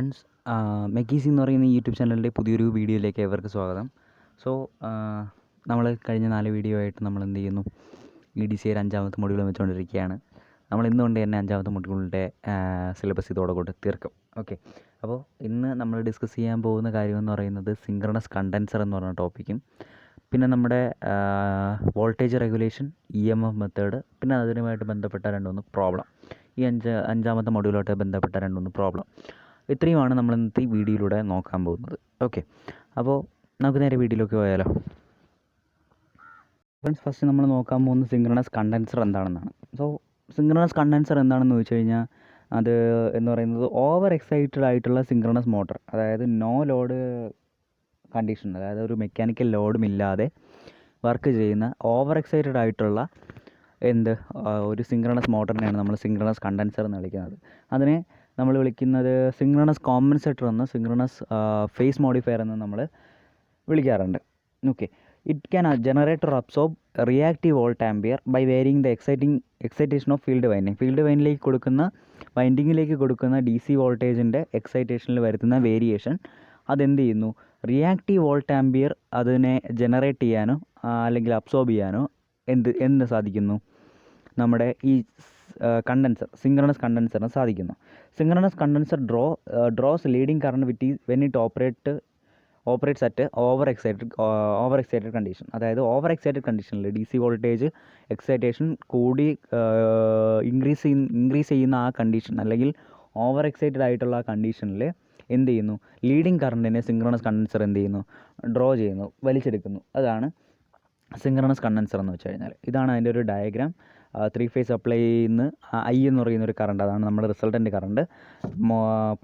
Friends, മെക്കീസി എന്ന് പറയുന്ന YouTube ചാനലിൻ്റെ പുതിയൊരു വീഡിയോയിലേക്ക് ഏവർക്ക് സ്വാഗതം. സോ നമ്മൾ കഴിഞ്ഞ 4 വീഡിയോ ആയിട്ട് നമ്മൾ എന്ത് ചെയ്യുന്നു, EDCA 5ാമത്തെ മൊഡ്യൂൾ വെച്ചുകൊണ്ടിരിക്കുകയാണ്. നമ്മൾ ഇന്നുകൊണ്ട് തന്നെ 5ാമത്തെ മൊഡ്യൂളിൻ്റെ സിലബസ് ഇതോടെ കൊണ്ട് തീർക്കും. ഓക്കെ, അപ്പോൾ ഇന്ന് നമ്മൾ ഡിസ്കസ് ചെയ്യാൻ പോകുന്ന കാര്യമെന്ന് പറയുന്നത് സിങ്ക്രണസ് കണ്ടൻസർ എന്ന് പറയുന്ന ടോപ്പിക്കും, പിന്നെ നമ്മുടെ വോൾട്ടേജ് റെഗുലേഷൻ, EMF മെത്തേഡ്, പിന്നെ അതിനുമായിട്ട് ബന്ധപ്പെട്ട 2-3 പ്രോബ്ലം. ഈ 5ാമത്തെ മൊഡ്യൂളായിട്ട് ബന്ധപ്പെട്ട 2-3 പ്രോബ്ലം. ഇത്രയുമാണ് നമ്മൾ ഇന്നത്തെ ഈ വീഡിയോയിലൂടെ നോക്കാൻ പോകുന്നത്. ഓക്കെ, അപ്പോൾ നമുക്ക് നേരെ വീഡിയോയിലേക്ക് പോയാലോ. ഫ്രണ്ട്സ്, ഫസ്റ്റ് നമ്മൾ നോക്കാൻ പോകുന്ന സിങ്ക്രണസ് കണ്ടൻസർ എന്താണെന്നാണ്. സോ സിങ്ക്രണസ് കണ്ടൻസർ എന്താണെന്ന് ചോദിച്ചു കഴിഞ്ഞാൽ അത് എന്ന് പറയുന്നത് ഓവർ എക്സൈറ്റഡ് ആയിട്ടുള്ള സിങ്ക്രണസ് മോട്ടർ, അതായത് നോ ലോഡ് കണ്ടീഷൻ, അതായത് ഒരു മെക്കാനിക്കൽ ലോഡും ഇല്ലാതെ വർക്ക് ചെയ്യുന്ന ഓവർ എക്സൈറ്റഡ് ആയിട്ടുള്ള ഒരു സിങ്ക്രണസ് മോട്ടറിനെയാണ് നമ്മൾ സിങ്ക്രണസ് കണ്ടൻസർ എന്ന് വിളിക്കുന്നത്. അതിനെ നമ്മൾ വിളിക്കുന്നത് സിങ്ക്രണസ് കോമ്പൻസേറ്റർ എന്ന്, സിങ്ക്രണസ് ഫേസ് മോഡിഫയർ എന്ന് നമ്മൾ വിളിക്കാറുണ്ട്. Okay, it can generate or absorb reactive volt ampere by varying the excitation of field winding. Field വൈൻഡിങ്ങിലേക്ക് കൊടുക്കുന്ന DC വോൾട്ടേജിൻ്റെ എക്സൈറ്റേഷനിൽ വരുത്തുന്ന വേരിയേഷൻ അതെന്ത് ചെയ്യുന്നു, റിയാക്റ്റീവ് വോൾട്ട് ആംപിയർ അതിനെ ജനറേറ്റ് ചെയ്യാനോ അല്ലെങ്കിൽ അബ്സോർബ് ചെയ്യാനോ എന്ത് സാധിക്കുന്നു, നമ്മുടെ ഈ സിങ്ക്രണസ് കണ്ടൻസറിന് സാധിക്കുന്നു. Synchronous condenser draws leading current when it operates at over excited condition. അതായത് ഓവർ എക്സൈറ്റഡ് കണ്ടീഷനിൽ DC വോൾട്ടേജ് എക്സൈറ്റേഷൻ കൂടി ഇൻക്രീസ് ചെയ്യുന്ന ആ കണ്ടീഷൻ, അല്ലെങ്കിൽ ഓവർ എക്സൈറ്റഡ് ആയിട്ടുള്ള ആ കണ്ടീഷനിൽ എന്ത് ചെയ്യുന്നു, ലീഡിങ് കറണ്ടിനെ സിങ്ക്രണസ് കണ്ടൻസർ എന്ത് ചെയ്യുന്നു, ഡ്രോ ചെയ്യുന്നു, വലിച്ചെടുക്കുന്നു. അതാണ് സിങ്ക്രണസ് കണ്ടൻസർ എന്ന് വെച്ച് കഴിഞ്ഞാൽ. ഇതാണ് അതിൻ്റെ ഒരു ഡയഗ്രാം. 3 ഫേസ് സപ്ലൈയിൽ നിന്ന് I എന്ന് പറയുന്നൊരു കറണ്ട്, അതാണ് നമ്മുടെ റിസൾട്ടൻ്റ് കറണ്ട്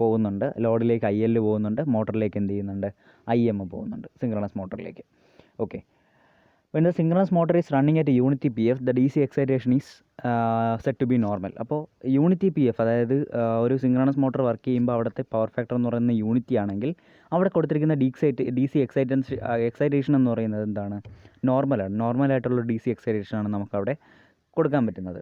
പോകുന്നുണ്ട്. ലോഡിലേക്ക് IL പോകുന്നുണ്ട്, മോട്ടറിലേക്ക് എന്ത് ചെയ്യുന്നുണ്ട്, IM പോകുന്നുണ്ട്, സിങ്ക്രണസ് മോട്ടറിലേക്ക്. Okay, when the synchronous motor is running at a unity PF, the DC excitation is set to be normal. അപ്പോൾ യൂണിറ്റി PF, അതായത് ഒരു സിങ്ക്രണസ് മോട്ടർ വർക്ക് ചെയ്യുമ്പോൾ അവിടുത്തെ പവർ ഫാക്ടർ എന്ന് പറയുന്നത് യൂണിറ്റി ആണെങ്കിൽ അവിടെ കൊടുത്തിരിക്കുന്ന DC എക്സൈറ്റേഷൻ എന്ന് പറയുന്നത് എന്താണ്, നോർമലാണ്. നോർമലായിട്ടുള്ള DC എക്സൈറ്റേഷനാണ് നമുക്കവിടെ കൊടുക്കാൻ പറ്റുന്നത്.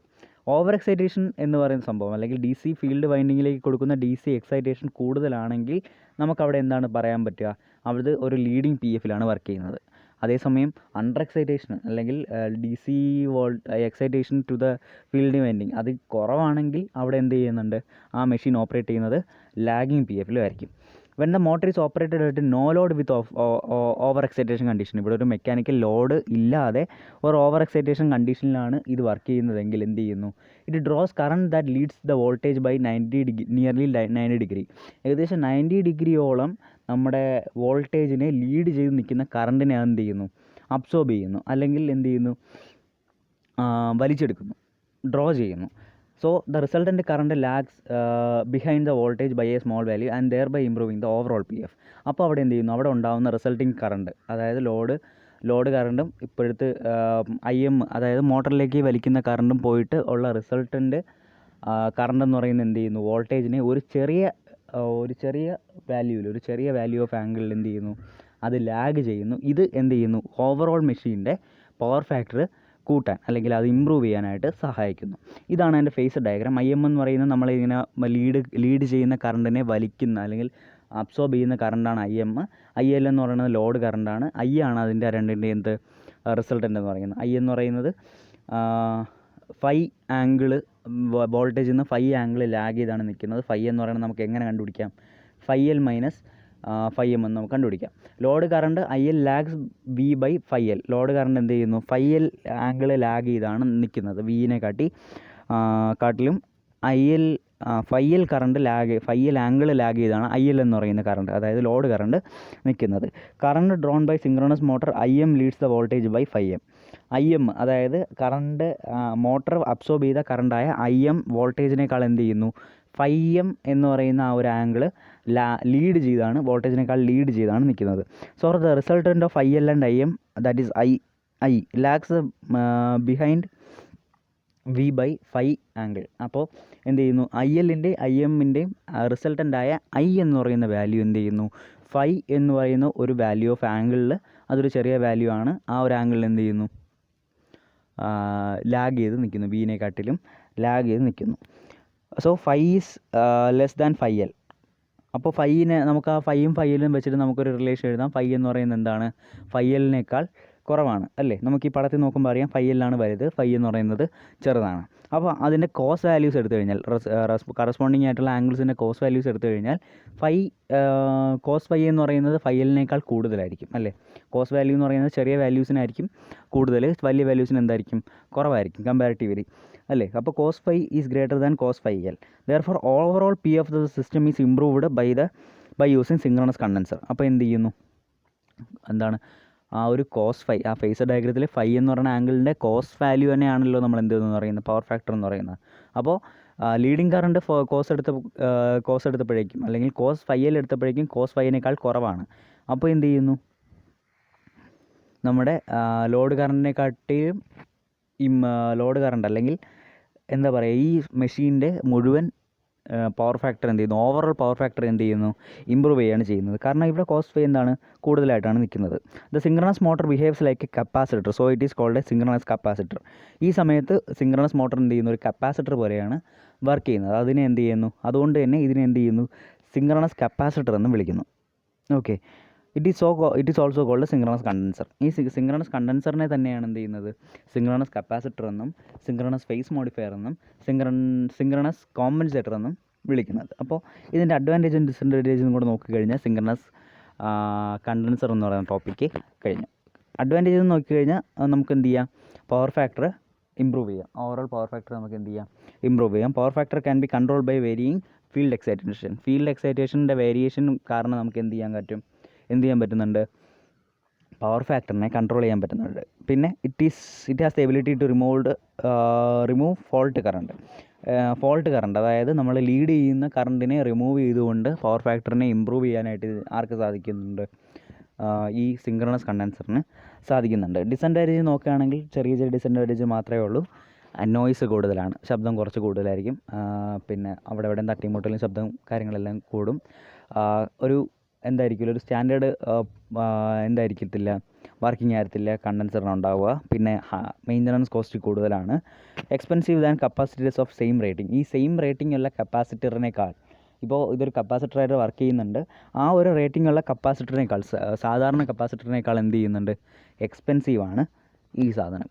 ഓവർ എക്സൈറ്റേഷൻ എന്ന് പറയുന്ന സംഭവം, അല്ലെങ്കിൽ DC ഫീൽഡ് വൈൻഡിങ്ങിലേക്ക് കൊടുക്കുന്ന DC എക്സൈറ്റേഷൻ കൂടുതലാണെങ്കിൽ നമുക്കവിടെ എന്താണ് പറയാൻ പറ്റുക, അവിടെ ഒരു ലീഡിങ് PFലാണ് വർക്ക് ചെയ്യുന്നത്. അതേസമയം അണ്ടർ എക്സൈറ്റേഷൻ, അല്ലെങ്കിൽ DC excitation to the field winding അത് കുറവാണെങ്കിൽ അവിടെ എന്ത് ചെയ്യുന്നുണ്ട്, ആ മെഷീൻ ഓപ്പറേറ്റ് ചെയ്യുന്നത് ലാഗിങ് PFയിലായിരിക്കും. When the motor is operated ആയിട്ട് no load with over excitation condition, ഇവിടെ ഒരു മെക്കാനിക്കൽ ലോഡ് ഇല്ലാതെ ഒരു ഓവർ എക്സൈറ്റേഷൻ കണ്ടീഷനിലാണ് ഇത് വർക്ക് ചെയ്യുന്നതെങ്കിൽ എന്ത് ചെയ്യുന്നു, it draws current that leads the voltage by nearly 90 degree. ഏകദേശം 90 ഡിഗ്രിയോളം നമ്മുടെ വോൾട്ടേജിനെ ലീഡ് ചെയ്ത് നിൽക്കുന്ന കറണ്ടിനെ എന്ത് ചെയ്യുന്നു, അബ്സോർബ് ചെയ്യുന്നു, അല്ലെങ്കിൽ എന്ത് ചെയ്യുന്നു, വലിച്ചെടുക്കുന്നു, ഡ്രോ ചെയ്യുന്നു. So the resultant current lags behind the voltage by a small value and thereby improving the overall PF. അപ്പോൾ അവിടെ എന്ത് ചെയ്യുന്നു, അവിടെ ഉണ്ടാകുന്ന റിസൾട്ടിങ് കറണ്ട്, അതായത് ലോഡ് കറണ്ടും ഇപ്പോഴത്തെ IM, അതായത് മോട്ടറിലേക്ക് വലിക്കുന്ന കറണ്ടും പോയിട്ട് ഉള്ള റിസൾട്ടൻ്റ് കറണ്ട് എന്ന് പറയുന്നത് എന്ത് ചെയ്യുന്നു, വോൾട്ടേജിനെ ഒരു ചെറിയ വാല്യൂ ഓഫ് ആംഗിളിൽ എന്ത് ചെയ്യുന്നു, അത് ലാഗ് ചെയ്യുന്നു. ഇത് എന്ത് ചെയ്യുന്നു, ഓവറോൾ മെഷീൻ്റെ പവർ ഫാക്ടർ കൂട്ടാൻ, അല്ലെങ്കിൽ അത് ഇമ്പ്രൂവ് ചെയ്യാനായിട്ട് സഹായിക്കുന്നു. ഇതാണ് അതിൻ്റെ ഫേസ് ഡയഗ്രാം. IM എന്ന് പറയുന്നത് നമ്മളിങ്ങനെ ലീഡ് ചെയ്യുന്ന കറണ്ടിനെ വലിക്കുന്ന, അല്ലെങ്കിൽ അബ്സോർബ് ചെയ്യുന്ന കറണ്ടാണ് IM. IL എന്ന് പറയുന്നത് ലോഡ് കറണ്ടാണ്. I ആണ് അതിൻ്റെ രണ്ടിൻ്റെ റിസൾട്ടൻ്റ് എന്ന് പറയുന്നത്. I എന്ന് പറയുന്നത് ഫൈ ആംഗിള്, വോൾട്ടേജിൽ നിന്ന് ഫൈ ആംഗിൾ ലാഗ് ചെയ്താണ് നിൽക്കുന്നത്. ഫൈ എന്ന് പറയുന്നത് നമുക്ക് എങ്ങനെ കണ്ടുപിടിക്കാം, FL മൈനസ് FM എന്ന് നമുക്ക് കണ്ടുപിടിക്കാം. Load current IL lags V by FL. Load current എന്ത് ചെയ്യുന്നു, FL ആംഗിൾ ലാഗ് ചെയ്താണ് നിൽക്കുന്നത്, വിനെ കാട്ടിലും FL current FL angle lag ചെയ്താണ് IL എന്ന് പറയുന്ന കറണ്ട്, അതായത് ലോഡ് കറണ്ട് നിൽക്കുന്നത്. Current drawn by synchronous motor IM leads the voltage by IM, അതായത് കറണ്ട് മോട്ടർ അബ്സോർബ് ചെയ്ത കറണ്ടായ IM വോൾട്ടേജിനേക്കാൾ എന്ത് ചെയ്യുന്നു, M എന്ന് പറയുന്ന ആ ഒരു ആംഗിൾ വോൾട്ടേജിനേക്കാൾ ലീഡ് ചെയ്താണ് നിൽക്കുന്നത്. So the resultant of IL and IM, that is I lags behind V by angle. അപ്പോൾ എന്ത് ചെയ്യുന്നു, ILൻ്റെയും IMൻ്റെയും റിസൾട്ടൻ്റായ I എന്ന് പറയുന്ന വാല്യൂ എന്ത് ചെയ്യുന്നു, എന്ന് പറയുന്ന ഒരു വാല്യൂ ഓഫ് ആംഗിളിൽ അതൊരു ചെറിയ വാല്യൂ ആണ്. ആ ഒരു ആംഗിളിൽ എന്ത് ചെയ്യുന്നു, ലാഗ് ചെയ്ത് നിൽക്കുന്നു, വിനെക്കാട്ടിലും ലാഗ് ചെയ്ത് നിൽക്കുന്നു. So is less than L. അപ്പോൾ ഫൈനെ നമുക്ക് ആ ഫൈയും ഫൈലും വെച്ചിട്ട് നമുക്കൊരു റിലേഷൻ എഴുതാം. ഫൈ എന്ന് പറയുന്നത് എന്താണ്? ഫൈയലിനേക്കാൾ കുറവാണ് അല്ലേ? നമുക്ക് ഈ പടത്തിൽ നോക്കുമ്പോൾ അറിയാം ഫൈയലിനാണ് വലുത്, ഫൈ എന്ന് പറയുന്നത് ചെറുതാണ്. അപ്പോൾ അതിൻ്റെ കോസ് വാല്യൂസ് എടുത്തു കഴിഞ്ഞാൽ കറസ്പോണ്ടിങ് ആയിട്ടുള്ള ആംഗിൾസിൻ്റെ കോസ് വാല്യൂസ് എടുത്തു കഴിഞ്ഞാൽ ഫൈ കോസ് ഫൈ എന്ന് പറയുന്നത് ഫൈയലിനേക്കാൾ കൂടുതലായിരിക്കും അല്ലേ? കോസ് വാല്യൂ എന്ന് പറയുന്നത് ചെറിയ വാല്യൂസിനായിരിക്കും കൂടുതൽ, വലിയ വാല്യൂസിന് എന്തായിരിക്കും? കുറവായിരിക്കും കമ്പാരിറ്റീവ്ലി അല്ലേ? അപ്പോൾ cos phi is greater than cos phi L. Therefore overall P of the system is improved by using synchronous condenser. അപ്പോൾ എന്ത് ചെയ്യുന്നു? എന്താണ് ആ ഒരു കോസ് ഫൈ, ആ ഫേസർ ഡയഗ്രത്തിൽ ഫൈ എന്ന് പറയുന്ന ആംഗിളിൻ്റെ കോസ് വാല്യൂ തന്നെയാണല്ലോ നമ്മൾ എന്ത് എന്ന് പറയുന്നത്? പവർ ഫാക്ടർ എന്ന് പറയുന്നത്. അപ്പോൾ ലീഡിങ് കറണ്ട് കോസ് എടുത്തപ്പോഴേക്കും അല്ലെങ്കിൽ കോസ് ഫൈയിൽ എടുത്തപ്പോഴേക്കും കോസ് ഫൈനേക്കാൾ കുറവാണ്. അപ്പോൾ എന്ത് ചെയ്യുന്നു? നമ്മുടെ ലോഡ് കറണ്ടിനെക്കാട്ടിയും ലോഡ് കറണ്ട് അല്ലെങ്കിൽ എന്താ പറയുക, ഈ മെഷീൻ്റെ മുഴുവൻ പവർ ഫാക്ടർ എന്ത് ചെയ്യുന്നു? ഓവറോൾ പവർ ഫാക്ടർ എന്ത് ചെയ്യുന്നു? ഇമ്പ്രൂവ് ചെയ്യുകയാണ് ചെയ്യുന്നത്. കാരണം ഇവിടെ കോസ് ഫൈ എന്താണ്? കൂടുതലായിട്ടാണ് നിൽക്കുന്നത്. The synchronous motor behaves like a capacitor, so it is called a synchronous capacitor. ഈ സമയത്ത് സിങ്ക്രണസ് മോട്ടർ എന്ത് ചെയ്യുന്നു? ഒരു കപ്പാസിറ്റർ പോലെയാണ് വർക്ക് ചെയ്യുന്നത്. അതിനെ എന്ത് ചെയ്യുന്നു? അതുകൊണ്ട് തന്നെ ഇതിനെ എന്ത് ചെയ്യുന്നു? സിങ്ക്രണസ് കപ്പാസിറ്റർ എന്ന് വിളിക്കുന്നു. Okay, it is also called synchronous condenser. ഈ സിങ്ക്രണസ് കണ്ടൻസറിനെ തന്നെയാണ് എന്ത് ചെയ്യുന്നത്? സിങ്ക്രണസ് കപ്പാസിറ്റർ എന്നും സിങ്ക്രണസ് ഫേസ് മോഡിഫയർ എന്നും സിങ്ക്രണസ് കോമ്പൻസേറ്റർ എന്നും വിളിക്കുന്നത്. അപ്പോൾ ഇതിൻ്റെ അഡ്വാൻറ്റേജും ഡിസഡ്വാൻറ്റേജും കൂടെ നോക്കിക്കഴിഞ്ഞാൽ സിങ്ക്രണസ് കണ്ടൻസർ എന്ന് പറയുന്ന ടോപ്പിക്ക് കഴിഞ്ഞു. അഡ്വാൻറ്റേജ് എന്ന് നോക്കിക്കഴിഞ്ഞാൽ നമുക്ക് എന്ത് ചെയ്യാം? പവർ ഫാക്ടർ ഇമ്പ്രൂവ് ചെയ്യാം. ഓവറോൾ പവർ ഫാക്ടർ നമുക്ക് എന്ത് ചെയ്യാം? ഇമ്പ്രൂവ് ചെയ്യാം. Power factor can be control by varying field excitation. Field എക്സൈറ്റേഷൻ്റെ വേരിയേഷൻ കാരണം നമുക്ക് എന്ത് ചെയ്യാൻ പറ്റുന്നുണ്ട്? പവർ ഫാക്ടറിനെ കൺട്രോൾ ചെയ്യാൻ പറ്റുന്നുണ്ട്. പിന്നെ it has the ability to remove fault current, അതായത് നമ്മൾ ലീഡ് ചെയ്യുന്ന കറണ്ടിനെ റിമൂവ് ചെയ്തുകൊണ്ട് പവർ ഫാക്ടറിനെ ഇമ്പ്രൂവ് ചെയ്യാനായിട്ട് ആർക്ക് സാധിക്കുന്നുണ്ട്? ഈ സിങ്ക്രണസ് കണ്ടൻസറിന് സാധിക്കുന്നുണ്ട്. ഡിസഡ്വാൻറ്റേജ് നോക്കുകയാണെങ്കിൽ ചെറിയ ഡിസഡ്വാൻറ്റേജ് മാത്രമേ ഉള്ളൂ. നോയ്സ് കൂടുതലാണ്, ശബ്ദം കുറച്ച് കൂടുതലായിരിക്കും. പിന്നെ അവിടെ ഇവിടെ തട്ടിമുട്ടലും ശബ്ദം കാര്യങ്ങളെല്ലാം കൂടും. ഒരു എന്തായിരിക്കില്ല, ഒരു സ്റ്റാൻഡേർഡ് എന്തായിരിക്കത്തില്ല, വർക്കിംഗ് ആയിരിക്കില്ല കണ്ടൻസറിന് ഉണ്ടാവുക. പിന്നെ മെയിൻ്റനൻസ് കോസ്റ്റ് കൂടുതലാണ്. Expensive than capacitors of same rating. ഈ സെയിം റേറ്റിംഗ് ഉള്ള കപ്പാസിറ്ററിനേക്കാൾ, ഇപ്പോൾ ഇതൊരു കപ്പാസിറ്ററായിട്ട് വർക്ക് ചെയ്യുന്നുണ്ട്, ആ ഒരു റേറ്റിംഗ് ഉള്ള കപ്പാസിറ്ററിനേക്കാൾ, സാധാരണ കപ്പാസിറ്ററിനേക്കാൾ എന്ത് ചെയ്യുന്നുണ്ട്? എക്സ്പെൻസീവാണ് ഈ സാധനം,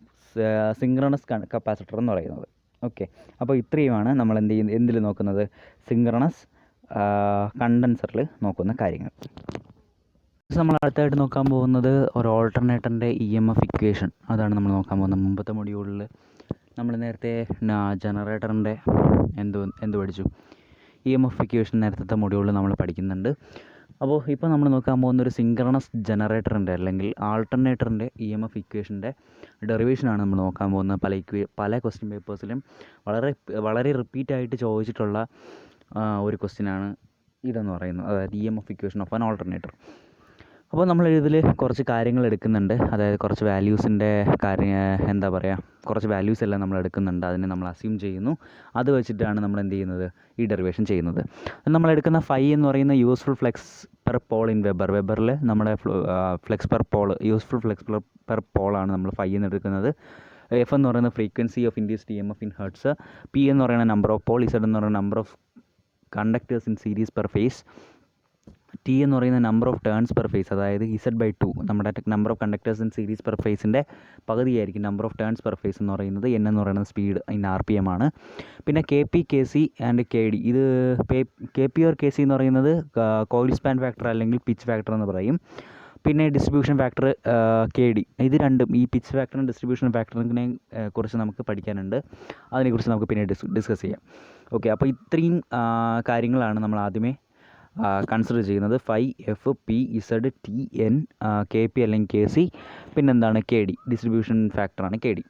സിങ്ക്രണസ് കപ്പാസിറ്റർ എന്ന് പറയുന്നത്. ഓക്കെ, അപ്പോൾ ഇത്രയുമാണ് നമ്മൾ എന്തിൽ നോക്കുന്നത്? സിങ്ക്രണസ് കണ്ടൻസറിൽ നോക്കുന്ന കാര്യങ്ങൾ. നമ്മൾ അടുത്തായിട്ട് നോക്കാൻ പോകുന്നത് ഒരു ഓൾട്ടർനേറ്ററിൻ്റെ EMF ഇക്വേഷൻ. അതാണ് നമ്മൾ നോക്കാൻ പോകുന്നത്. മുമ്പത്തെ മൊഡ്യൂളിൽ നമ്മൾ നേരത്തെ ജനറേറ്ററിൻ്റെ എന്ത് പഠിച്ചു? EMF ഇക്വേഷൻ നേരത്തെ മൊഡ്യൂളിൽ നമ്മൾ പഠിക്കുന്നുണ്ട്. അപ്പോൾ ഇപ്പോൾ നമ്മൾ നോക്കാൻ പോകുന്ന ഒരു സിങ്ക്രണസ് ജനറേറ്ററിൻ്റെ അല്ലെങ്കിൽ ആൾട്ടർനേറ്ററിൻ്റെ EMF ഇക്വേഷൻ്റെ ഡെറിവേഷനാണ് നമ്മൾ നോക്കാൻ പോകുന്നത്. പല ക്വസ്റ്റ്യൻ പേപ്പേഴ്സിലും വളരെ റിപ്പീറ്റായിട്ട് ചോദിച്ചിട്ടുള്ള ഒരു ക്വസ്റ്റ്യനാണ് ഇതെന്ന് പറയുന്നത്, അതായത് EMF equation of an alternator. അപ്പോൾ നമ്മൾ ഇതിൽ കുറച്ച് കാര്യങ്ങൾ എടുക്കുന്നുണ്ട്, അതായത് കുറച്ച് വാല്യൂസിൻ്റെ കുറച്ച് വാല്യൂസ് എല്ലാം നമ്മൾ എടുക്കുന്നുണ്ട്, അതിനെ നമ്മൾ അസ്യൂം ചെയ്യുന്നു. അത് വെച്ചിട്ടാണ് നമ്മൾ എന്ത് ചെയ്യുന്നത്? ഈ ഡെറിവേഷൻ ചെയ്യുന്നത്. നമ്മൾ എടുക്കുന്ന ഫൈ എന്ന് പറയുന്ന useful flux per pole in വെബറിൽ നമ്മുടെ flux per pole, useful flux per പോളാണ് നമ്മൾ ഫൈ എന്ന് എടുക്കുന്നത്. എഫ് എന്ന് പറയുന്ന frequency of induced EMF in hertz, P എന്ന് പറയുന്ന നമ്പർ ഓഫ് പോൾ, ഇസഡ് എന്ന് പറയുന്ന number of conductors in series per phase, T എന്ന് പറയുന്ന number of turns per phase, അതായത് Z/2 നമ്മുടെ number of conductors in series per ഫേസിൻ്റെ പകുതിയായിരിക്കും number of turns per phase എന്ന് പറയുന്നത്. N എന്ന് പറയുന്നത് സ്പീഡ് ഇൻ RPM ആണ്. പിന്നെ KP, KC ആൻഡ് KD. ഇത് KP ഓർ KC എന്ന് പറയുന്നത് കോയിൽ സ്പാൻ ഫാക്ടർ അല്ലെങ്കിൽ പിച്ച് ഫാക്ടർ എന്ന് പറയും. പിന്നെ ഡിസ്ട്രിബ്യൂഷൻ ഫാക്ടർ KD. ഇത് രണ്ടും, ഈ പിച്ച് ഫാക്ടറും ഡിസ്ട്രിബ്യൂഷൻ ഫാക്ടറിനെ കുറിച്ച് നമുക്ക് പഠിക്കാനുണ്ട്. അതിനെക്കുറിച്ച് നമുക്ക് പിന്നെ ഡിസ്കസ് ചെയ്യാം. ഓക്കെ, അപ്പോൾ ഇത്രയും കാര്യങ്ങളാണ് നമ്മൾ ആദ്യമേ കൺസിഡർ ചെയ്യുന്നത്. Phi, F, P, Z, T, N, KP അല്ലെങ്കിൽ KC, പിന്നെന്താണ് KD, ഡിസ്ട്രിബ്യൂഷൻ ഫാക്ടറാണ് KD.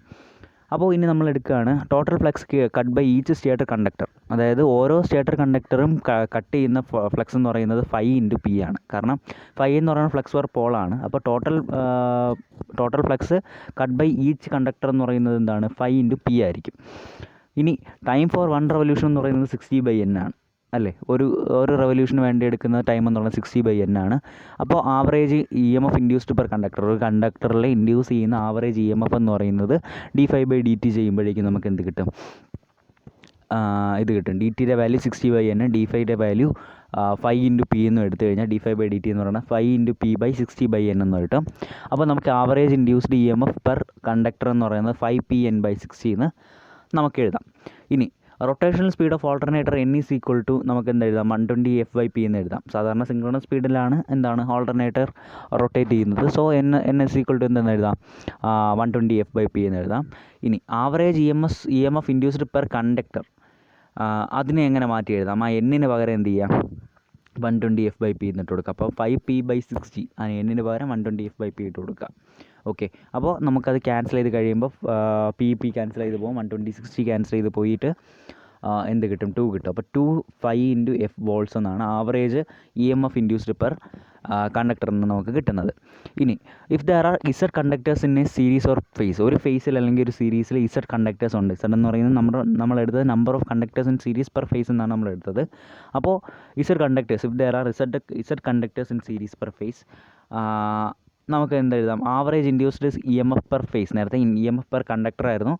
അപ്പോൾ ഇനി നമ്മൾ എടുക്കുകയാണ് total flux cut by each stator conductor. അതായത് ഓരോ സ്റ്റേറ്റർ കണ്ടക്ടറും കട്ട് ചെയ്യുന്ന ഫ്ലക്സ് എന്ന് പറയുന്നത് ഫൈ ഇൻറ്റു പി ആണ്. കാരണം ഫൈ എന്ന് പറയുന്നത് ഫ്ലക്സ് പെർ പോളാണ്. അപ്പോൾ total flux cut by each conductor എന്ന് പറയുന്നത് എന്താണ്? ഫൈ ഇൻറ്റു പി ആയിരിക്കും. ഇനി ടൈം ഫോർ 1 റെവല്യൂഷൻ എന്ന് പറയുന്നത് 60/n ആണ് അല്ലേ? ഒരു റെവല്യൂഷന് വേണ്ടി എടുക്കുന്ന ടൈം എന്ന് പറയുന്നത് 60/n ആണ്. അപ്പോൾ average EMF induced per conductor, ഒരു കണ്ടക്ടറിൽ ഇൻഡ്യൂസ് ചെയ്യുന്ന ആവറേജ് EMF എന്ന് പറയുന്നത് d∅dt ചെയ്യുമ്പോഴേക്കും നമുക്ക് എന്ത് കിട്ടും? ഇത് കിട്ടും. dt-യുടെ value 60/n, d∅ value 5 × P എന്ന് എടുത്തു കഴിഞ്ഞാൽ d5/dt എന്ന് പറയുന്നത് 5 × P/60/N എന്ന് കിട്ടും. അപ്പോൾ നമുക്ക് average induced EMF per conductor എന്ന് പറയുന്നത് 5PN/60 എന്ന് നമുക്ക് എഴുതാം. ഇനി rotational speed of alternator N is equal to നമുക്ക് എന്ത് എഴുതാം 120F/P എന്ന് എഴുതാം. സാധാരണ സിങ്ക്രണസ് സ്പീഡിലാണ് എന്താണ് ഓൾട്ടർനേറ്റർ റൊട്ടേറ്റ് ചെയ്യുന്നത്. So N is equal to എന്തെന്ന് എഴുതാം 120F/P എന്ന് എഴുതാം. ഇനി average EMF induced per conductor അതിനെ എങ്ങനെ മാറ്റി എഴുതാം? ആ Nന് പകരം എന്ത് ചെയ്യാം 120F/P എന്നിട്ട് കൊടുക്കുക. അപ്പോൾ 5P/60 ആ Nന് പകരം 120F/P ഇട്ട് കൊടുക്കുക. ഓക്കെ, അപ്പോൾ നമുക്കത് ക്യാൻസൽ ചെയ്ത് കഴിയുമ്പോൾ P ക്യാൻസൽ ചെയ്ത് പോകും, 120/60 ക്യാൻസൽ ചെയ്ത് പോയിട്ട് എന്ത് കിട്ടും 2 കിട്ടും. അപ്പോൾ 2 5 × F വോൾട്ട്സ് എന്നാണ് ആവറേജ് EMF ഇൻഡ്യൂസ്ഡ് പെർ കണ്ടക്ടറിൽ നിന്ന് നമുക്ക് കിട്ടുന്നത്. ഇനി if there are Z conductors in a series or phase, ഒരു ഫേസിൽ അല്ലെങ്കിൽ ഒരു സീരീസിൽ ഇസഡ് കണ്ടക്ടേഴ്സ് ഉണ്ട്. ഇസഡ് എന്ന് പറയുന്നത് നമ്മളെടുത്തത് number of conductors in series per phase എന്നാണ് നമ്മൾ എടുത്തത്. അപ്പോൾ Z conductors if there are Z conductors in series per phase നമുക്ക് എന്തെഴുതാം average induced EMF per phase. നേരത്തെ EMF പെർ കണ്ടക്ടർ ആയിരുന്നു,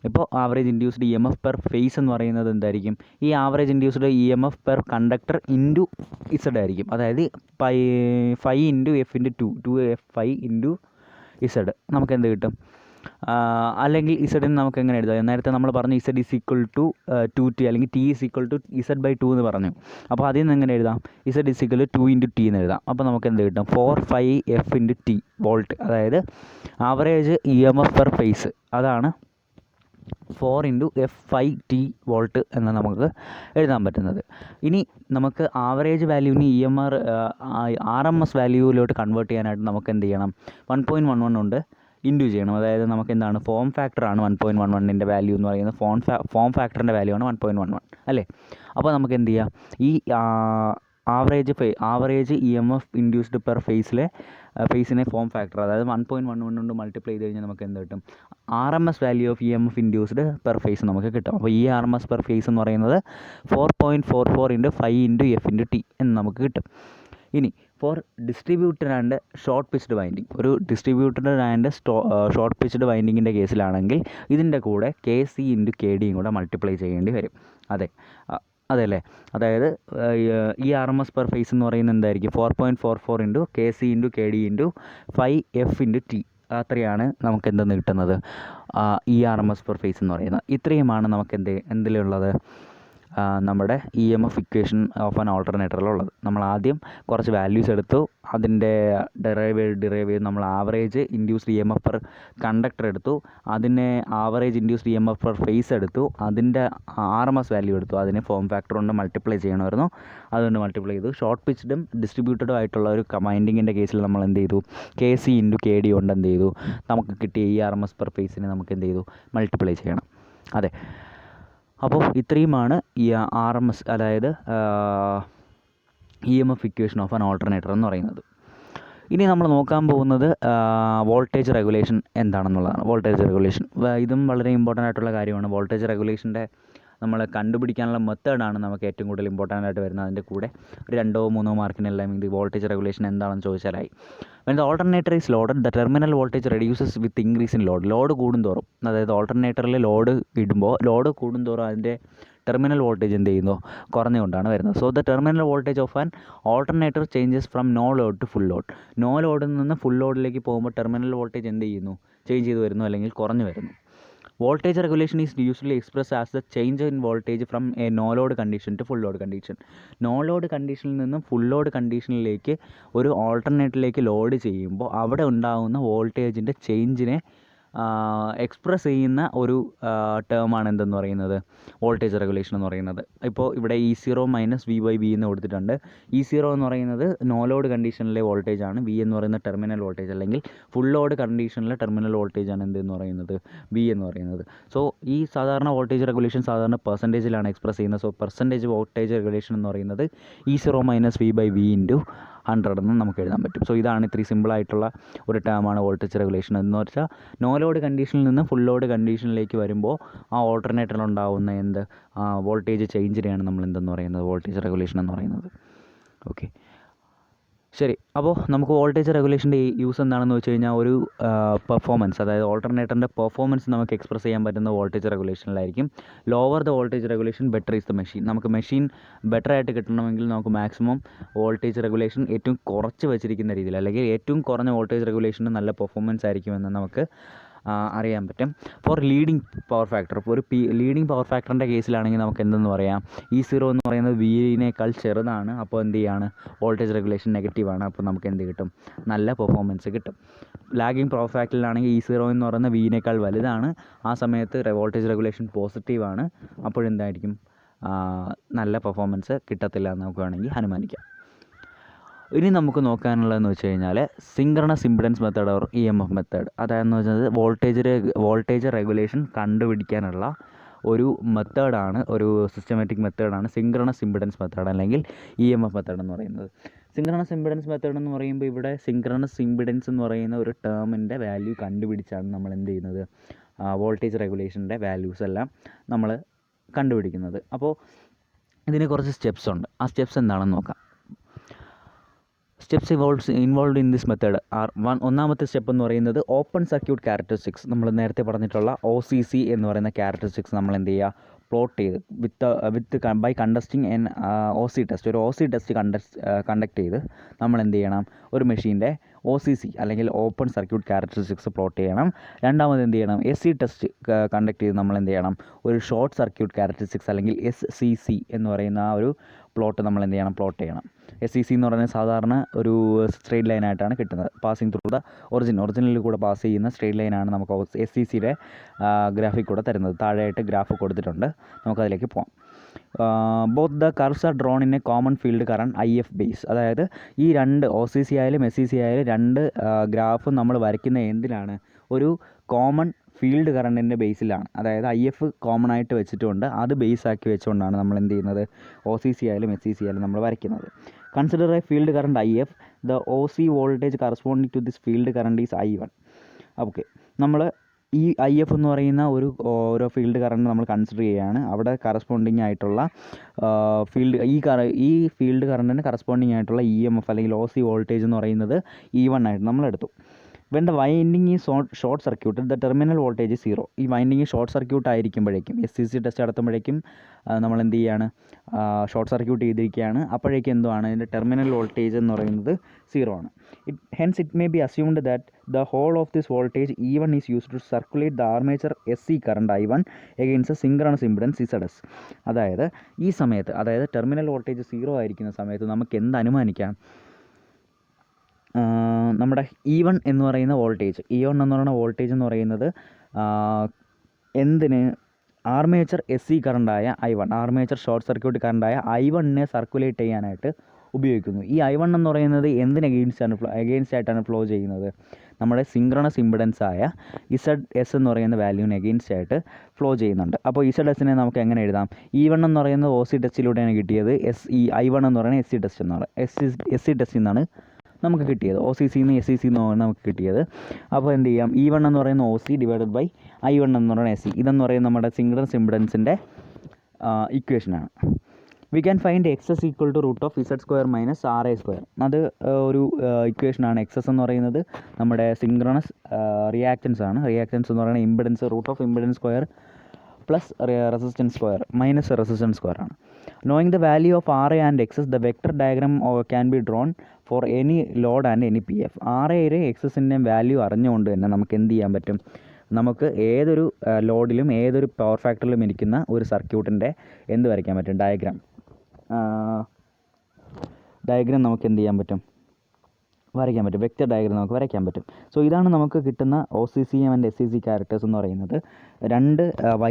ഇപ്പോൾ average induced EMF per phase എന്ന് പറയുന്നത് എന്തായിരിക്കും? ഈ average induced EMF per conductor into Z ആയിരിക്കും. അതായത് 5 × F/2 2F5 × ഇസഡ് നമുക്ക് എന്ത് കിട്ടും? അല്ലെങ്കിൽ ഇസഡിന് നമുക്ക് എങ്ങനെ എഴുതാം? നേരത്തെ നമ്മൾ പറഞ്ഞു Z is equal to 2T അല്ലെങ്കിൽ T is equal to Z/2 എന്ന് പറഞ്ഞു. അപ്പോൾ അതിൽ നിന്ന് എങ്ങനെ എഴുതാം? Z is equal to 2 × T എന്ന് എഴുതാം. അപ്പോൾ നമുക്ക് എന്ത് കിട്ടും 4/5F × T വോൾട്ട്. അതായത് ആവറേജ് EMF പെർ ഫേസ് അതാണ് 4 × F5T വോൾട്ട് എന്ന് നമുക്ക് എഴുതാൻ പറ്റുന്നത്. ഇനി നമുക്ക് ആവറേജ് വാല്യൂവിന് RMS വാല്യൂവിലോട്ട് കൺവേർട്ട് ചെയ്യാനായിട്ട് നമുക്ക് എന്ത് ചെയ്യണം 1.11 കൊണ്ട് ഇൻഡ്യൂ ചെയ്യണം. അതായത് നമുക്ക് എന്താണ് ഫോം ഫാക്ടറാണ് 1.11ൻ്റെ വാല്യൂ എന്ന് പറയുന്നത്. ഫോം ഫാക്ടറിൻ്റെ വാല്യൂ ആണ് 1.11 അല്ലേ. അപ്പോൾ നമുക്ക് എന്ത് ചെയ്യാം ഈ ആവറേജ് EMF ഇൻഡ്യൂസ്ഡ് പെർ ഫേസിനെ ഫോം ഫാക്ടർ അതായത് 1.11 കൊണ്ട് മൾട്ടിപ്ലൈ ചെയ്ത് കഴിഞ്ഞാൽ നമുക്ക് എന്ത് കിട്ടും RMS value of EMF induced per phase നമുക്ക് കിട്ടും. അപ്പോൾ ഈ RMS പെർ ഫേസ് എന്ന് പറയുന്നത് 4.44 × 5 × F × T എന്ന് നമുക്ക് കിട്ടും. ഇനി for distributed and short pitched winding, ഒരു ഡിസ്ട്രിബ്യൂട്ടഡ് ആൻഡ് ഷോർട്ട് പിച്ച്ഡ് വൈൻഡിങ്ങിൻ്റെ കേസിലാണെങ്കിൽ ഇതിൻ്റെ കൂടെ KC × KD കൂടെ മൾട്ടിപ്ലൈ ചെയ്യേണ്ടി വരും. അതെല്ലേ, അതായത് ഈ RMS പെർ ഫേസ് എന്ന് പറയുന്നത് എന്തായിരിക്കും 4.44 × KC × KD × 5F × T അത്രയാണ് നമുക്ക് എന്തെന്ന് കിട്ടുന്നത് ഈ RMS പെർ ഫേസ് എന്ന് പറയുന്നത്. ഇത്രയുമാണ് നമുക്ക് എന്തിലുള്ളത് നമ്മുടെ EMF ഇക്വേഷൻ ഓഫ് ആൻ ഓൾട്ടർനേറ്ററിലുള്ളത്. നമ്മൾ ആദ്യം കുറച്ച് വാല്യൂസ് എടുത്തു, അതിൻ്റെ ഡിറൈവ് ചെയ്ത് നമ്മൾ average induced EMF per conductor എടുത്തു, അതിനെ average induced EMF per phase എടുത്തു, അതിൻ്റെ RMS വാല്യൂ എടുത്തു, അതിനെ ഫോം ഫാക്ടർ കൊണ്ട് മൾട്ടിപ്ലൈ ചെയ്യണമായിരുന്നു, അതുകൊണ്ട് മൾട്ടിപ്ലൈ ചെയ്തു. ഷോർട്ട് പിച്ച്ഡും ഡിസ്ട്രിബ്യൂട്ടഡും ആയിട്ടുള്ള ഒരു വൈൻഡിങ്ങിൻ്റെ കേസിൽ നമ്മൾ എന്ത് ചെയ്തു KC × KD കൊണ്ട് എന്ത് ചെയ്തു നമുക്ക് കിട്ടിയ ഈ RMS പെർ ഫേസിനെ നമുക്ക് എന്ത് ചെയ്തു മൾട്ടിപ്ലൈ ചെയ്യണം. അതെ, അപ്പോൾ ഇത്രയുമാണ് ഈ RMS അതായത് EMF equation of an alternator എന്ന് പറയുന്നത്. ഇനി നമ്മൾ നോക്കാൻ പോകുന്നത് വോൾട്ടേജ് റെഗുലേഷൻ എന്താണെന്നുള്ളതാണ്. വോൾട്ടേജ് റെഗുലേഷൻ ഇതും വളരെ ഇമ്പോർട്ടൻ്റ് ആയിട്ടുള്ള കാര്യമാണ്. വോൾട്ടേജ് റെഗുലേഷൻ്റെ നമ്മൾ കണ്ടുപിടിക്കാനുള്ള മെത്തേഡാണ് നമുക്ക് ഏറ്റവും കൂടുതൽ ഇമ്പോർട്ടൻ്റ് ആയിട്ട് വരുന്നത്. അതിൻ്റെ കൂടെ ഒരു 2-3 മാർക്കിനെല്ലാം ഇത് വോൾട്ടേജ് റെഗുലേഷൻ എന്താണെന്ന് ചോദിച്ചാലായി. when the alternator is loaded the terminal voltage reduces with increase in load കൂടുന്തോറും, അതായത് ഓൾട്ടർനേറ്ററിൽ ലോഡ് ഇടുമ്പോൾ ലോഡ് കൂടുന്തോറും അതിൻ്റെ ടെർമിനൽ വോൾട്ടേജ് എന്ത് ചെയ്യുന്നു കുറഞ്ഞുകൊണ്ടാണ് വരുന്നത്. So the terminal voltage of an alternator changes from no load to full load. No ലോഡിൽ നിന്ന് ഫുൾ ലോഡിലേക്ക് പോകുമ്പോൾ ടെർമിനൽ വോൾട്ടേജ് എന്ത് ചെയ്യുന്നു ചേഞ്ച് ചെയ്ത് വരുന്നു അല്ലെങ്കിൽ കുറഞ്ഞു വരുന്നു. Voltage regulation is usually express as the change in voltage from a no load condition to full load condition. No load കണ്ടീഷനിൽ നിന്നും ഫുൾ ലോഡ് കണ്ടീഷനിലേക്ക് ഒരു ഓൾട്ടർനേറ്ററിലേക്ക് ലോഡ് ചെയ്യുമ്പോൾ അവിടെ ഉണ്ടാകുന്ന വോൾട്ടേജിൻ്റെ ചേഞ്ചിനെ എക്സ്പ്രസ് ചെയ്യുന്ന ഒരു ടേമാണ് എന്തെന്ന് പറയുന്നത് വോൾട്ടേജ് റെഗുലേഷൻ എന്ന് പറയുന്നത്. ഇപ്പോൾ ഇവിടെ E0 - V/V എന്ന് കൊടുത്തിട്ടുണ്ട്. E0 എന്ന് പറയുന്നത് നോ ലോഡ് കണ്ടീഷനിലെ വോൾട്ടേജ് ആണ്. V എന്ന് പറയുന്ന ടെർമിനൽ വോൾട്ടേജ് അല്ലെങ്കിൽ ഫുൾ ലോഡ് കണ്ടീഷനിലെ ടെർമിനൽ വോൾട്ടേജ് ആണ് എന്തെന്ന് പറയുന്നത് V എന്ന് പറയുന്നത്. സോ ഈ സാധാരണ വോൾട്ടേജ് റെഗുലേഷൻ സാധാരണ പെർസെൻറ്റേജിലാണ് എക്സ്പ്രസ് ചെയ്യുന്നത്. സോ പെർസെൻറ്റേജ് വോൾട്ടേജ് റെഗുലേഷൻ എന്ന് പറയുന്നത് E0 - V/V × 100 എന്ന് നമുക്ക് എഴുതാൻ പറ്റും. സോ ഇതാണ് ഇത്രയും സിമ്പിളായിട്ടുള്ള ഒരു ടേമാണ് വോൾട്ടേജ് റെഗുലേഷൻ എന്ന് വെച്ചാൽ നോ ലോഡ് കണ്ടീഷനിൽ നിന്ന് ഫുൾ ലോഡ് കണ്ടീഷനിലേക്ക് വരുമ്പോൾ ആ ഓൾട്ടർനേറ്ററിലുണ്ടാകുന്ന വോൾട്ടേജ് ചേഞ്ചിനെയാണ് നമ്മൾ എന്തെന്ന് പറയുന്നത് വോൾട്ടേജ് റെഗുലേഷൻ എന്ന് പറയുന്നത്. ഓക്കെ, ശരി, അപ്പോൾ നമുക്ക് വോൾട്ടേജ് റെഗുലേഷൻ്റെ യൂസ് എന്താണെന്ന് വെച്ച് കഴിഞ്ഞാൽ ഒരു പെർഫോമൻസ്, അതായത് ഓൾട്ടർനേറ്ററിൻ്റെ പെർഫോമൻസ് നമുക്ക് എക്സ്പ്രസ് ചെയ്യാൻ പറ്റുന്ന വോൾട്ടേജ് റെഗുലേഷനിലായിരിക്കും. Lower the voltage regulation better is the machine. നമുക്ക് മെഷീൻ ബെറ്റർ ആയിട്ട് കിട്ടണമെങ്കിൽ നമുക്ക് മാക്സിമം വോൾട്ടേജ് റെഗുലേഷൻ ഏറ്റവും കുറച്ച് വെച്ചിരിക്കുന്ന രീതിയിൽ, അല്ലെങ്കിൽ ഏറ്റവും കുറഞ്ഞ വോൾട്ടേജ് റെഗുലേഷന് നല്ല പെർഫോമൻസ് ആയിരിക്കുമെന്ന് നമുക്ക് അറിയാൻ പറ്റും. ഫോർ ലീഡിങ് പവർ ഫാക്ടർ, ഇപ്പോൾ ഒരു ലീഡിങ് പവർ ഫാക്ടറിൻ്റെ കേസിലാണെങ്കിൽ നമുക്ക് എന്തെന്ന് പറയാം, E0 എന്ന് പറയുന്നത് Vനേക്കാൾ ചെറുതാണ്. അപ്പോൾ എന്ത് ചെയ്യാണ്, വോൾട്ടേജ് റെഗുലേഷൻ നെഗറ്റീവാണ്. അപ്പോൾ നമുക്ക് എന്ത് കിട്ടും, നല്ല പെർഫോമൻസ് കിട്ടും. ലാഗിങ് പവർ ഫാക്ടറിലാണെങ്കിൽ E0 എന്ന് പറയുന്നത് Vനേക്കാൾ വലുതാണ്. ആ സമയത്ത് വോൾട്ടേജ് റെഗുലേഷൻ പോസിറ്റീവാണ്. അപ്പോഴെന്തായിരിക്കും, നല്ല പെർഫോമൻസ് കിട്ടത്തില്ല എന്ന് നമുക്ക് വേണമെങ്കിൽ അനുമാനിക്കാം. ഇനി നമുക്ക് നോക്കാനുള്ളതെന്ന് വെച്ച് കഴിഞ്ഞാൽ synchronous impedance method or EMF method. അതായെന്ന് വെച്ചാൽ വോൾട്ടേജ് റെഗുലേഷൻ കണ്ടുപിടിക്കാനുള്ള ഒരു മെത്തേഡാണ്, ഒരു സിസ്റ്റമാറ്റിക് മെത്തേഡാണ് സിങ്ക്രണസ് ഇമ്പിഡൻസ് മെത്തേഡ് അല്ലെങ്കിൽ EMF മെത്തേഡ് എന്ന് പറയുന്നത്. സിങ്ക്രണസ് ഇമ്പിഡൻസ് മെത്തേഡ് എന്ന് പറയുമ്പോൾ ഇവിടെ സിങ്ക്രണസ് ഇമ്പിഡൻസ് എന്ന് പറയുന്ന ഒരു ടേമിൻ്റെ വാല്യൂ കണ്ടുപിടിച്ചാണ് നമ്മൾ എന്ത് ചെയ്യുന്നത്, വോൾട്ടേജ് റെഗുലേഷൻ്റെ വാല്യൂസ് എല്ലാം നമ്മൾ കണ്ടുപിടിക്കുന്നത്. അപ്പോൾ ഇതിന് കുറച്ച് സ്റ്റെപ്സ് ഉണ്ട്. ആ സ്റ്റെപ്സ് എന്താണെന്ന് നോക്കാം. Steps involved in this method are ഒന്നാമത്തെ സ്റ്റെപ്പ് എന്ന് പറയുന്നത് ഓപ്പൺ സർക്യൂട്ട് ക്യാരക്ടറിസ്റ്റിക്സ്. നമ്മൾ നേരത്തെ പറഞ്ഞിട്ടുള്ള OCC എന്ന് പറയുന്ന ക്യാരക്ടറിസ്റ്റിക്സ് നമ്മൾ എന്ത് ചെയ്യുക, പ്ലോട്ട് ചെയ്ത് with by conducting an OC test, ഒരു OC ടെസ്റ്റ് കണ്ടക്ട് ചെയ്ത് നമ്മൾ എന്ത് ചെയ്യണം, ഒരു മെഷീൻ്റെ OCC അല്ലെങ്കിൽ ഓപ്പൺ സർക്യൂട്ട് ക്യാരക്ടറിസ്റ്റിക്സ് പ്ലോട്ട് ചെയ്യണം. രണ്ടാമത് എന്ത് ചെയ്യണം, SC ടെസ്റ്റ് കണ്ടക്ട് ചെയ്ത് നമ്മൾ എന്ത് ചെയ്യണം, ഒരു ഷോർട്ട് സർക്യൂട്ട് ക്യാരക്ടറിസ്റ്റിക്സ് അല്ലെങ്കിൽ SCC എന്ന് പറയുന്ന ആ ഒരു പ്ലോട്ട് നമ്മൾ എന്ത് ചെയ്യണം, പ്ലോട്ട് ചെയ്യണം. SCC എന്ന് പറയുന്നത് സാധാരണ ഒരു സ്ട്രെയിറ്റ് ലൈനായിട്ടാണ് കിട്ടുന്നത്. പാസിങ് ത്രൂ ദ ഒറിജിനിൽ കൂടെ പാസ് ചെയ്യുന്ന സ്ട്രെയിറ്റ് ലൈനാണ് നമുക്ക് SCCയുടെ ഗ്രാഫിക് കൂടെ തരുന്നത്. താഴെയായിട്ട് ഗ്രാഫ് കൊടുത്തിട്ടുണ്ട്, നമുക്കതിലേക്ക് പോകാം. Both the curves are drawn in A common field current IF base. അതായത് ഈ രണ്ട് OCC ആയാലും SCC ആയാലും രണ്ട് ഗ്രാഫും നമ്മൾ വരയ്ക്കുന്ന എന്തിലാണ്, ഒരു കോമൺ ഫീൽഡ് കറണ്ടിൻ്റെ ബേസിലാണ്. അതായത് IF കോമൺ ആയിട്ട് വെച്ചിട്ടുണ്ട്, അത് ബേസ് ആക്കി വെച്ചുകൊണ്ടാണ് നമ്മൾ എന്ത് ചെയ്യുന്നത്, OCC ആയാലും SCC ആയാലും നമ്മൾ വരയ്ക്കുന്നത്. Consider a field current IF, the OC voltage corresponding to this field current is I1. Okay, നമ്മൾ ഈ IF എന്ന് പറയുന്ന ഓരോ ഫീൽഡ് കറണ്ട് നമ്മൾ കൺസിഡർ ചെയ്യുകയാണ്. അവിടെ കറസ്പോണ്ടിങ് ആയിട്ടുള്ള ഈ ഫീൽഡ് കറണ്ടിന് കറസ്പോണ്ടിങ് ആയിട്ടുള്ള EMF അല്ലെങ്കിൽ OC വോൾട്ടേജ് എന്ന് പറയുന്നത് E1 ആയിട്ട് നമ്മൾ എടുത്തു. വെൻ ദ വൈൻഡിങ് ഈ short circuit the terminal voltage 0. ഈ വൈൻഡിങ് ഷോർട്ട് സർക്യൂട്ട് ആയിരിക്കുമ്പോഴേക്കും SCC ടെസ്റ്റ് നടത്തുമ്പോഴേക്കും നമ്മൾ എന്ത് ചെയ്യാണ്, ഷോർട്ട് സർക്യൂട്ട് ചെയ്തിരിക്കുകയാണ്. അപ്പോഴേക്കും എന്തുവാണ്, ഇതിൻ്റെ ടെർമിനൽ വോൾട്ടേജ് എന്ന് പറയുന്നത് 0 ആണ്. Hence it may be assumed that the whole of this voltage E1 is used to circulate the armature SC current I1 against a synchronous impedance ZS. അതായത് ഈ സമയത്ത്, അതായത് ടെർമിനൽ വോൾട്ടേജ് 0 ആയിരിക്കുന്ന സമയത്ത് നമുക്ക് എന്ത് അനുമാനിക്കാം, നമ്മുടെ E1 എന്ന് പറയുന്ന വോൾട്ടേജ് എന്ന് പറയുന്നത് എന്തിന്, ആർമേച്ചർ SC കറണ്ടായ I1, ആർമേച്ചർ ഷോർട്ട് സർക്യൂട്ട് കറണ്ടായ I1നെ സർക്കുലേറ്റ് ചെയ്യാനായിട്ട് ഉപയോഗിക്കുന്നു. ഈ I1 എന്ന് പറയുന്നത് എന്തിന് എഗെയിൻസ്റ്റ് ആയിട്ടാണ് ഫ്ലോ ചെയ്യുന്നത്, നമ്മുടെ സിങ്ക്രണസ് ഇമ്പിഡൻസ് ആയ ZS എന്ന് പറയുന്ന വാല്യൂവിന് എഗെയിൻസ്റ്റ് ആയിട്ട് ഫ്ലോ ചെയ്യുന്നുണ്ട്. അപ്പോൾ ZSനെ നമുക്ക് എങ്ങനെ എഴുതാം, E1 എന്ന് പറയുന്നത് OC ടെസ്റ്റിലൂടെയാണ് കിട്ടിയത്, I1 എന്ന് പറയുന്നത് SC ടെസ്റ്റിൽ നിന്നാണ് നമുക്ക് കിട്ടിയത്. OCCന്ന് SCC നമുക്ക് കിട്ടിയത്. അപ്പോൾ എന്ത് ചെയ്യാം, E1 എന്ന് പറയുന്ന OC ഡിവൈഡഡ് ബൈ I1 എന്ന് പറയുന്ന SC, ഇതെന്ന് പറയുന്നത് നമ്മുടെ സിങ്ക്രണസ് ഇമ്പിഡൻസിൻ്റെ ഇക്വേഷനാണ്. We can find XS equal to √Z² minus RA². അത് ഒരു ഇക്വേഷനാണ്. XS എന്ന് പറയുന്നത് നമ്മുടെ സിങ്ക്രണസ് റിയാക്റ്റൻസ് ആണ്. റിയാക്റ്റൻസ് എന്ന് പറയുന്നത് ഇമ്പിഡൻസ് √ഇമ്പിഡൻസ്² plus resistance square minus resistance square ആണ്. Knowing the value of RA and XS, the vector diagram can be drawn for any load and any PF. RAയുടെ XSൻ്റെയും വാല്യൂ അറിഞ്ഞുകൊണ്ട് തന്നെ നമുക്ക് എന്ത് ചെയ്യാൻ പറ്റും, നമുക്ക് ഏതൊരു ലോഡിലും ഏതൊരു പവർ ഫാക്ടറിലും ഇരിക്കുന്ന ഒരു സർക്യൂട്ടിൻ്റെ എന്ത് വരയ്ക്കാൻ പറ്റും, ഡയഗ്രാം നമുക്ക് എന്ത് ചെയ്യാൻ പറ്റും, വരയ്ക്കാൻ പറ്റും. വെക്റ്റർ ഡയഗ്രാം നമുക്ക് വരയ്ക്കാൻ പറ്റും. സോ ഇതാണ് നമുക്ക് കിട്ടുന്ന OCC ആൻഡ് SCC ക്യാരക്ടേഴ്സ് എന്ന് പറയുന്നത്. രണ്ട്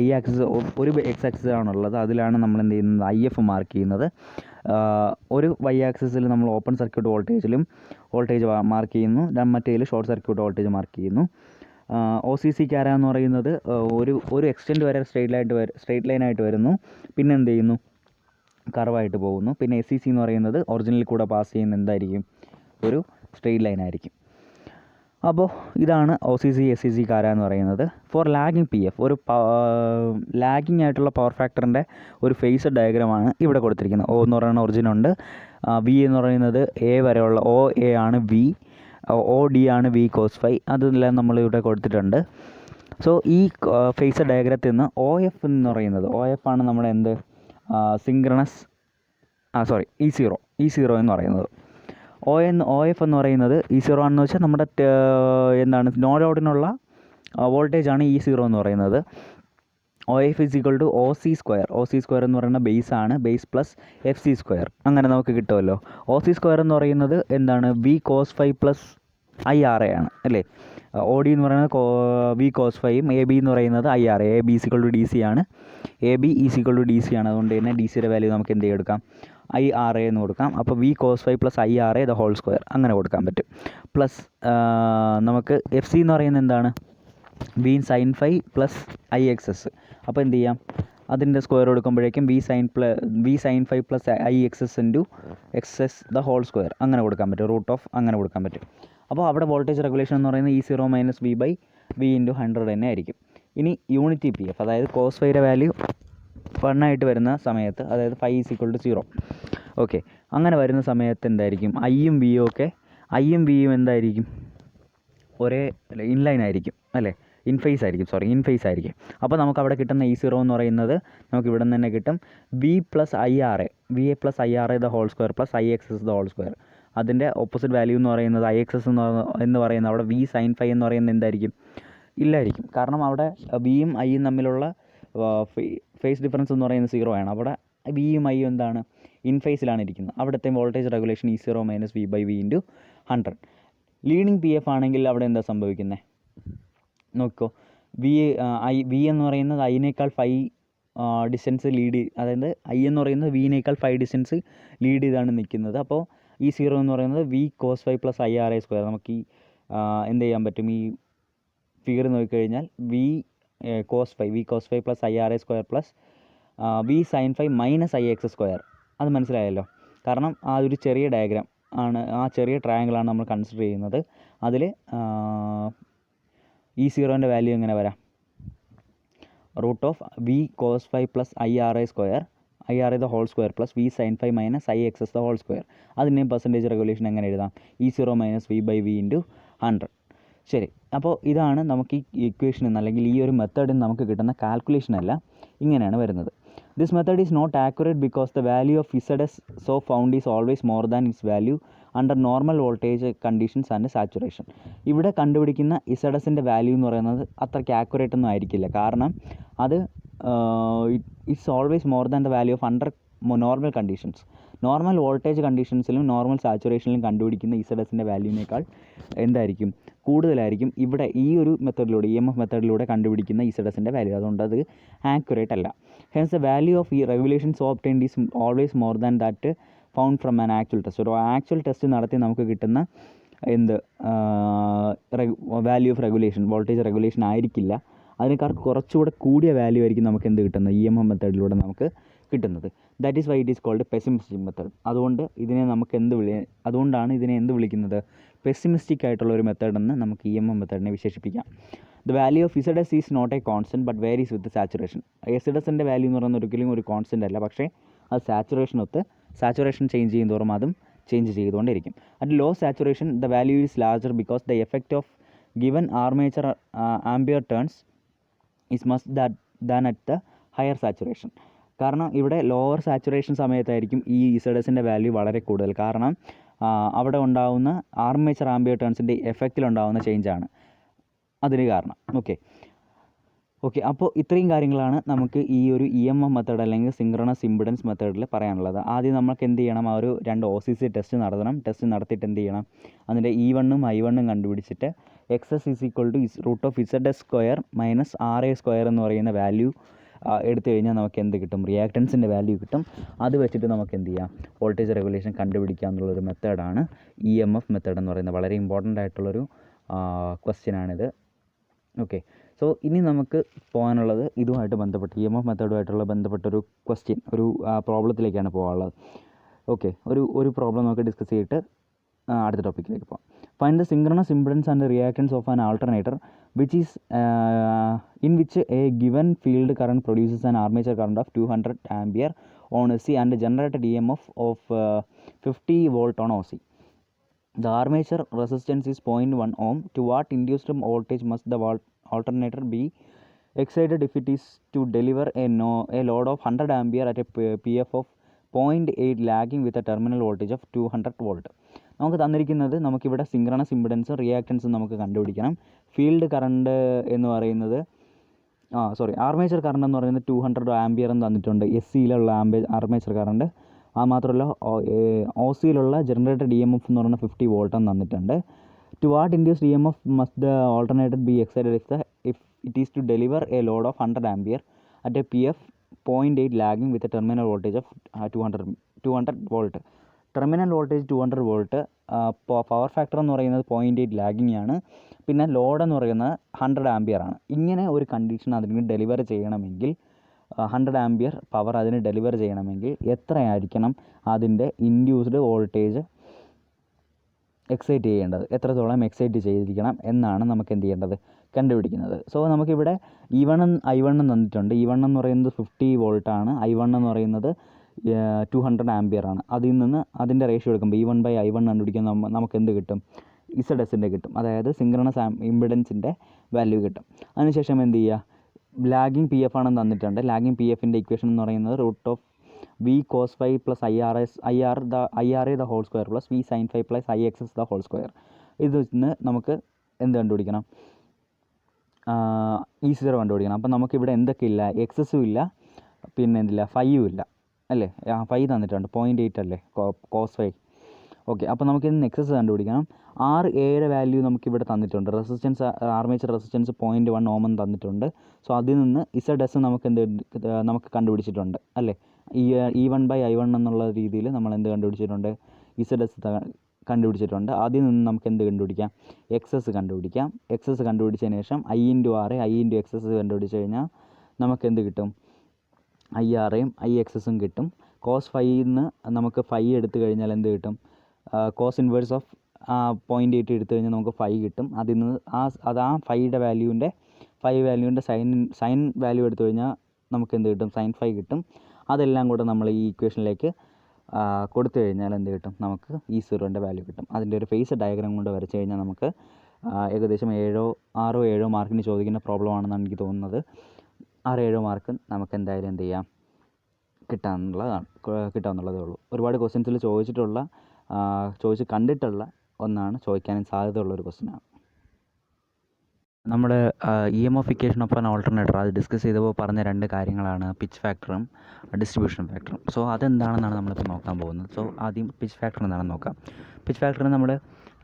Y ആക്സിസ്, ഒരു X ആക്സിസ് ആണുള്ളത്, അതിലാണ് നമ്മൾ എന്ത് ചെയ്യുന്നത്, IF മാർക്ക് ചെയ്യുന്നത്. ഒരു Y ആക്സിസിൽ നമ്മൾ ഓപ്പൺ സർക്യൂട്ട് വോൾട്ടേജ് മാർക്ക് ചെയ്യുന്നു, മറ്റേതിൽ ഷോർട്ട് സർക്യൂട്ട് വോൾട്ടേജ് മാർക്ക് ചെയ്യുന്നു. OCC ക്യാര എന്ന് പറയുന്നത് ഒരു എക്സ്റ്റെൻറ്റ് വരെ സ്ട്രെയിറ്റ് ലൈനായിട്ട് വരുന്നു, പിന്നെ എന്ത് ചെയ്യുന്നു, കർവായിട്ട് പോകുന്നു. പിന്നെ SCC എന്ന് പറയുന്നത് ഒറിജിനിൽ കൂടെ പാസ് ചെയ്യുന്ന എന്തായിരിക്കും, ഒരു സ്ട്രെയിറ്റ് ലൈൻ ആയിരിക്കും. അപ്പോൾ ഇതാണ് OCC SCC കാര എന്ന് പറയുന്നത്. ഫോർ ലാഗിങ് PF, ഒരു ലാഗിങ് ആയിട്ടുള്ള പവർ ഫാക്ടറിൻ്റെ ഒരു ഫേസർ ഡയഗ്രമാണ് ഇവിടെ കൊടുത്തിരിക്കുന്നത്. O എന്ന് പറയുന്ന ഒറിജിനുണ്ട്, വി എന്ന് പറയുന്നത് എ വരെയുള്ള ഒ എ ആണ് വി, ഒ ഡി ആണ് വി കോസ് ഫൈ, അതെല്ലാം നമ്മളിവിടെ കൊടുത്തിട്ടുണ്ട്. സോ ഈ ഫേസർ ഡയഗ്രത്തിൽ നിന്ന് ഒ എഫ് എന്ന് പറയുന്നത്, ഒ എഫ് ആണ് നമ്മുടെ എന്ത് സിങ്ക്രണസ് E0 എന്ന് പറയുന്നത്. ഒ എഫ് എന്ന് പറയുന്നത് E0 ആണെന്ന് വെച്ചാൽ നമ്മുടെ എന്താണ് നോ ലോഡിനുള്ള വോൾട്ടേജാണ് E0 എന്ന് പറയുന്നത്. O F is equal to O C square എന്ന് പറയുന്ന ബേസ് ആണ്, base plus F C square, അങ്ങനെ നമുക്ക് കിട്ടുമല്ലോ. ഒ സി സ്ക്വയർ എന്ന് പറയുന്നത് എന്താണ് V cos phi plus I R A ആണ് അല്ലേ. ഒ ഡി എന്ന് പറയുന്നത് വി കോസ് ഫൈയും എ ബി എന്ന് പറയുന്നത് I R A, A B is equal to D C ആണ്, A B is equal to D C ആണ്. അതുകൊണ്ട് തന്നെ ഡി സിയുടെ വാല്യൂ നമുക്ക് എന്ത് ചെയ്തെടുക്കാം, ഐ ആർ എ എന്ന് കൊടുക്കാം. അപ്പോൾ V cos phi plus I R A the whole square അങ്ങനെ കൊടുക്കാൻ പറ്റും. പ്ലസ് നമുക്ക് എഫ് സി എന്ന് പറയുന്നത് എന്താണ്, V sine phi plus I X S. അപ്പോൾ എന്ത് ചെയ്യാം, അതിൻ്റെ സ്ക്വയർ കൊടുക്കുമ്പോഴേക്കും V sine phi plus I X S into X S the whole square അങ്ങനെ കൊടുക്കാൻ പറ്റും, റൂട്ട് ഓഫ് അങ്ങനെ കൊടുക്കാൻ പറ്റും. അപ്പോൾ അവിടെ വോൾട്ടേജ് റെഗുലേഷൻ എന്ന് പറയുന്നത് E0 minus V by V into 100 തന്നെ ആയിരിക്കും. ഇനി യൂണിറ്റി പി എഫ്, അതായത് കോസ് ഫൈയുടെ വാല്യൂ 1 ആയിട്ട് വരുന്ന സമയത്ത്, അതായത് phi is equal to 0. Okay, അങ്ങനെ വരുന്ന സമയത്ത് എന്തായിരിക്കും, ഐയും വിയും എന്തായിരിക്കും, ഒരേ ഇൻലൈൻ ആയിരിക്കും അല്ലേ, ഇൻഫേസ് ആയിരിക്കും. അപ്പോൾ നമുക്ക് അവിടെ കിട്ടുന്ന E0 എന്ന് പറയുന്നത് നമുക്ക് ഇവിടെ നിന്ന് തന്നെ കിട്ടും, V plus I R A the whole square plus I X S the whole square. അതിൻ്റെ ഓപ്പോസിറ്റ് വാല്യൂ എന്ന് പറയുന്നത് ഐ എക്സ് എസ് എന്ന് പറയുന്നത് അവിടെ വി സൈൻ ഫൈ എന്ന് പറയുന്നത് എന്തായിരിക്കും, ഇല്ലായിരിക്കും. കാരണം അവിടെ വിയും ഐയും തമ്മിലുള്ള ഫേസ് ഡിഫറൻസ് എന്ന് പറയുന്നത് 0 ആണ്. അവിടെ വിയും ഐയും എന്താണ്, ഇൻഫേസിലാണ് ഇരിക്കുന്നത്. അവിടുത്തെ voltage regulation E0 minus V by V into 100. Leading P F ആണെങ്കിൽ അവിടെ എന്താ സംഭവിക്കുന്നത് നോക്കിക്കോ, വി എന്ന് പറയുന്നത് ഐനേക്കാൾ 5 ഡിസ്റ്റൻസ് അതായത് ഐ എന്ന് പറയുന്നത് വിനേക്കാൾ 5 ഡിസ്റ്റൻസ് ലീഡ് ചെയ്താണ് നിൽക്കുന്നത്. അപ്പോൾ E0 എന്ന് പറയുന്നത് V cos phi plus I R A square. നമുക്ക് ഈ എന്ത് ചെയ്യാൻ പറ്റും, ഈ ഫിഗർ നോക്കിക്കഴിഞ്ഞാൽ V cos phi plus I R A square plus V sine phi minus I X square. അത് മനസ്സിലായല്ലോ. കാരണം ആ ഒരു ചെറിയ ഡയഗ്രാം ആണ്, ആ ചെറിയ ട്രയാങ്കിളാണ് നമ്മൾ കൺസിഡർ ചെയ്യുന്നത്. അതിൽ E0ൻ്റെ വാല്യൂ എങ്ങനെ വരാം, root of V cos phi plus I R A the whole square plus V sine phi minus I X S the whole square. അതിൻ്റെയും പെർസെൻറ്റേജ് റെഗുലേഷൻ എങ്ങനെ എഴുതാം, E0 minus V by V into 100. ശരി, അപ്പോൾ ഇതാണ് നമുക്ക് ഈ ഇക്വേഷനിൽ നിന്ന് അല്ലെങ്കിൽ ഈ ഒരു മെത്തേഡിൽ നിന്ന് നമുക്ക് കിട്ടുന്ന കാൽക്കുലേഷൻ അല്ല, ഇങ്ങനെയാണ് വരുന്നത്. This method is not accurate because the value of ZS so found is always more than its value under normal voltage conditions and saturation. ഇവിടെ കണ്ടുപിടിക്കുന്ന ZSൻ്റെ വാല്യൂ എന്ന് പറയുന്നത് അത്രയ്ക്ക് ആക്യുറേറ്റ് ഒന്നും ആയിരിക്കില്ല. കാരണം അത് it's always more than the value of under normal conditions. Normal voltage കണ്ടീഷൻസിലും നോർമൽ സാച്ചുറേഷനിലും കണ്ടുപിടിക്കുന്ന ZSൻ്റെ വാല്യൂവിനേക്കാൾ എന്തായിരിക്കും, കൂടുതലായിരിക്കും ഇവിടെ ഈ ഒരു മെത്തേഡിലൂടെ, EMF മെത്തേഡിലൂടെ കണ്ടുപിടിക്കുന്ന ZSൻ്റെ വാല്യൂ. അതുകൊണ്ട് അത് ആക്യുറേറ്റ് അല്ല. ഹെൻസ് ദ വാല്യൂ ഓഫ് ഈ regulation so obtained is always more than that found from an actual test. ഒരു ആക്ച്വൽ ടെസ്റ്റ് നടത്തി നമുക്ക് കിട്ടുന്ന value of regulation, voltage regulation ആയിരിക്കില്ല. അതിനേക്കാൾ കുറച്ചുകൂടെ കൂടിയ വാല്യൂ ആയിരിക്കും നമുക്ക് എന്ത് കിട്ടുന്നത്, EMF മെത്തേഡിലൂടെ നമുക്ക് കിട്ടുന്നത്. That is why it is called pessimistic method. അതുകൊണ്ടാണ് ഇതിനെ എന്ത് വിളിക്കുന്നത്, പെസിമിസ്റ്റിക് ആയിട്ടുള്ള ഒരു മെത്തേഡ് എന്ന് നമുക്ക് EMF മെത്തേഡിനെ വിശേഷിപ്പിക്കാം. The value of ZS is not a constant but varies with saturation. ZSൻ്റെ വാല്യൂ എന്ന് പറയുന്നത് ഒരിക്കലും ഒരു കോൺസ്റ്റൻ്റ് അല്ല, പക്ഷേ അത് സാച്ചുറേഷൻ ചേഞ്ച് ചെയ്യും തോറും അതും ചേഞ്ച് ചെയ്തുകൊണ്ടിരിക്കും. At low saturation the value is larger because the effect of given armature ampere turns is much than at the higher saturation. കാരണം ഇവിടെ ലോവർ സാച്ചുറേഷൻ സമയത്തായിരിക്കും ഈ ZSൻ്റെ വാല്യൂ വളരെ കൂടുതൽ. കാരണം അവിടെ ഉണ്ടാകുന്ന ആർമേച്ചർ ആംബിയർ ടേൺസിൻ്റെ എഫക്റ്റിലുണ്ടാകുന്ന ചേഞ്ചാണ് അതിന് കാരണം. ഓക്കെ, അപ്പോൾ ഇത്രയും കാര്യങ്ങളാണ് നമുക്ക് ഈ ഒരു EMF മെത്തേഡ് അല്ലെങ്കിൽ സിങ്ക്രണസ് ഇമ്പിഡൻസ് മെത്തേഡിൽ പറയാനുള്ളത്. ആദ്യം നമുക്ക് എന്ത് ചെയ്യണം, ആ ഒരു 2 OCC ടെസ്റ്റ് നടത്തണം. ടെസ്റ്റ് നടത്തിയിട്ട് എന്ത് ചെയ്യണം, അതിൻ്റെ E1ഉം I1ഉം കണ്ടുപിടിച്ചിട്ട് XS is equal to root of ZS square minus RA square എന്ന് പറയുന്ന വാല്യൂ എടുത്തു കഴിഞ്ഞാൽ നമുക്ക് എന്ത് കിട്ടും, റിയാക്റ്റൻസിൻ്റെ വാല്യൂ കിട്ടും. അത് വെച്ചിട്ട് നമുക്ക് എന്ത് ചെയ്യാം, വോൾട്ടേജ് റെഗുലേഷൻ കണ്ടുപിടിക്കുക എന്നുള്ളൊരു മെത്തേഡാണ് EMF മെത്തേഡ് എന്ന് പറയുന്നത്. വളരെ ഇമ്പോർട്ടൻ്റ് ആയിട്ടുള്ളൊരു ക്വസ്റ്റ്യനാണിത്. ഓക്കെ, സോ ഇനി നമുക്ക് പോകാനുള്ളത് ഇതുമായിട്ട് ബന്ധപ്പെട്ട് EMF മെത്തേഡുമായിട്ടുള്ള ബന്ധപ്പെട്ടൊരു ക്വസ്റ്റ്യൻ, ഒരു പ്രോബ്ലത്തിലേക്കാണ് പോകാനുള്ളത്. ഓക്കെ, ഒരു പ്രോബ്ലം നമുക്ക് ഡിസ്കസ് ചെയ്തിട്ട് അടുത്ത ടോപ്പിക്കിലേക്ക് പോകാം. Find the synchronous impedance and reactance of an alternator which is in which A given field current produces an armature current of 200 ampere on AC and generated EMF of 50 volt on OC. The armature resistance is 0.1 ohm. To what induced voltage must the alternator be excited if it is to deliver a load of 100 ampere at a PF of 0.8 lagging with a terminal voltage of 200 volt. നമുക്ക് തന്നിരിക്കുന്നത് നമുക്കിവിടെ synchronous ഇംപെഡൻസും റിയാക്റ്റൻസും നമുക്ക് കണ്ടുപിടിക്കണം. Field current എന്ന് പറയുന്നത് armature current എന്ന് പറയുന്നത് 200 ആംപിയർ എന്ന് തന്നിട്ടുണ്ട്. എസ് സിയിലുള്ള ആർമേച്ചർ കറണ്ട്. അത് മാത്രമല്ല ഒ സിയിലുള്ള ജനറേറ്റഡ് EMF എന്ന് പറയുന്നത് 50 വോൾട്ട് എന്ന് തന്നിട്ടുണ്ട്. To what induced EMF must the alternator be excited if it is to deliver a load of 100 ampere at a PF 0.8 lagging with a terminal voltage of 200 volt. Terminal voltage 200 volt. Power factor എന്ന് പറയുന്നത് 0.8 lagging ആണ്. പിന്നെ load എന്ന് പറയുന്നത് 100 ampere ആണ്. ഇങ്ങനെ ഒരു condition അതിന് ഡെലിവർ ചെയ്യണമെങ്കിൽ 100 ആംപിയർ പവർ അതിന് ഡെലിവർ ചെയ്യണമെങ്കിൽ എത്രയായിരിക്കണം അതിൻ്റെ ഇൻഡ്യൂസ്ഡ് വോൾട്ടേജ് എക്സൈറ്റ് ചെയ്യേണ്ടത്, എത്രത്തോളം എക്സൈറ്റ് ചെയ്തിരിക്കണം എന്നാണ് നമുക്ക് എന്ത് ചെയ്യേണ്ടത്, കണ്ടുപിടിക്കുന്നത്. സോ നമുക്കിവിടെ E1 I1 തന്നിട്ടുണ്ട്. E1 എന്ന് പറയുന്നത് 50 വോൾട്ടാണ്. I1 എന്ന് പറയുന്നത് 200 ആംപിയർ ആണ്. അതിൽ നിന്ന് അതിൻ്റെ റേഷ്യോ എടുക്കുമ്പോൾ E1/I1 കണ്ടുപിടിക്കാൻ നമുക്ക് എന്ത് കിട്ടും, ZSൻ്റെ കിട്ടും. അതായത് സിങ്ക്രണസ് ഇംപെഡൻസിൻ്റെ വാല്യൂ കിട്ടും. അതിനുശേഷം എന്ത് ചെയ്യുക, ലാഗിങ് PF ആണെന്ന് തന്നിട്ടുണ്ട്. ലാഗിങ് PFൻ്റെ ഇക്വേഷൻ എന്ന് പറയുന്നത് √V cos phi plus IRA the whole square plus V sin phi plus IXS the whole square. ഇത് നിന്ന് നമുക്ക് എന്ത് കണ്ടുപിടിക്കണം, E0 കണ്ടുപിടിക്കണം. അപ്പം നമുക്കിവിടെ എന്തൊക്കെ ഇല്ല, എക്സസും ഇല്ല, പിന്നെ എന്തില്ല, ഫൈയും ഇല്ല അല്ലേ. ഫൈ തന്നിട്ടുണ്ട് 0.8 അല്ലേ കോസ് ഫൈ. ഓക്കെ, അപ്പോൾ നമുക്കിന്ന് എക്സസ് കണ്ടുപിടിക്കണം. RAയുടെ വാല്യൂ നമുക്കിവിടെ തന്നിട്ടുണ്ട്. റെസിസ്റ്റൻസ് ആർമേച്ചർ റെസിസ്റ്റൻസ് 0.1 ഓം എന്ന് തന്നിട്ടുണ്ട്. സോ അതിൽ നിന്ന് ZS നമുക്ക് കണ്ടുപിടിച്ചിട്ടുണ്ട് അല്ലേ. E1/I1 എന്നുള്ള രീതിയിൽ നമ്മൾ എന്ത് കണ്ടുപിടിച്ചിട്ടുണ്ട്, ZS കണ്ടുപിടിച്ചിട്ടുണ്ട്. അതിൽ നിന്ന് നമുക്ക് എന്ത് കണ്ടുപിടിക്കാം, എക്സസ് കണ്ടുപിടിക്കാം. എക്സസ് കണ്ടുപിടിച്ചതിന് ശേഷം I/RA I/XS കണ്ടുപിടിച്ച് കഴിഞ്ഞാൽ നമുക്ക് എന്ത് കിട്ടും, IRAയും IXSും കിട്ടും. കോസ് ഫൈയിൽ നിന്ന് നമുക്ക് ഫൈ എടുത്തു കഴിഞ്ഞാൽ എന്ത് കിട്ടും, കോസ് ഇൻവേഴ്സ് ഓഫ് 0.8 എടുത്തു കഴിഞ്ഞാൽ നമുക്ക് ഫൈ കിട്ടും. അതിൽ നിന്ന് ആ ഫൈയുടെ വാല്യൂവിൻ്റെ സൈൻ വാല്യൂ എടുത്തു കഴിഞ്ഞാൽ നമുക്ക് എന്ത് കിട്ടും, സൈൻ ഫൈ കിട്ടും. അതെല്ലാം കൂടെ നമ്മൾ ഈ ഇക്വേഷനിലേക്ക് കൊടുത്തു കഴിഞ്ഞാൽ എന്ത് കിട്ടും, നമുക്ക് E0ൻ്റെ വാല്യൂ കിട്ടും. അതിൻ്റെ ഒരു ഫേസ് ഡയഗ്രാം കൊണ്ട് വരച്ച് കഴിഞ്ഞാൽ നമുക്ക് ഏകദേശം 6-7 മാർക്കിന് ചോദിക്കുന്ന പ്രോബ്ലം ആണെന്നാണ് എനിക്ക് തോന്നുന്നത്. 6-7 മാർക്ക് നമുക്ക് എന്തായാലും എന്ത് ചെയ്യാം, കിട്ടാവുന്നതേ ഉള്ളൂ. ഒരുപാട് ക്വസ്റ്റ്യൻസിൽ ചോദിച്ച് കണ്ടിട്ടുള്ള ഒന്നാണ്, ചോദിക്കാനും സാധ്യതയുള്ളൊരു ക്വസ്റ്റ്യനാണ്. നമ്മുടെ EMFication ഓഫ് ആൻ ഓൾട്ടർനേറ്റർ അത് ഡിസ്കസ് ചെയ്തപ്പോൾ പറഞ്ഞ 2 കാര്യങ്ങളാണ് പിച്ച് ഫാക്ടറും ഡിസ്ട്രിബ്യൂഷൻ ഫാക്ടറും. സോ അതെന്താണെന്നാണ് നമ്മളിപ്പോൾ നോക്കാൻ പോകുന്നത്. സോ ആദ്യം പിച്ച് ഫാക്ടർ എന്താണെന്ന് നോക്കാം. പിച്ച് ഫാക്ടർ നമ്മൾ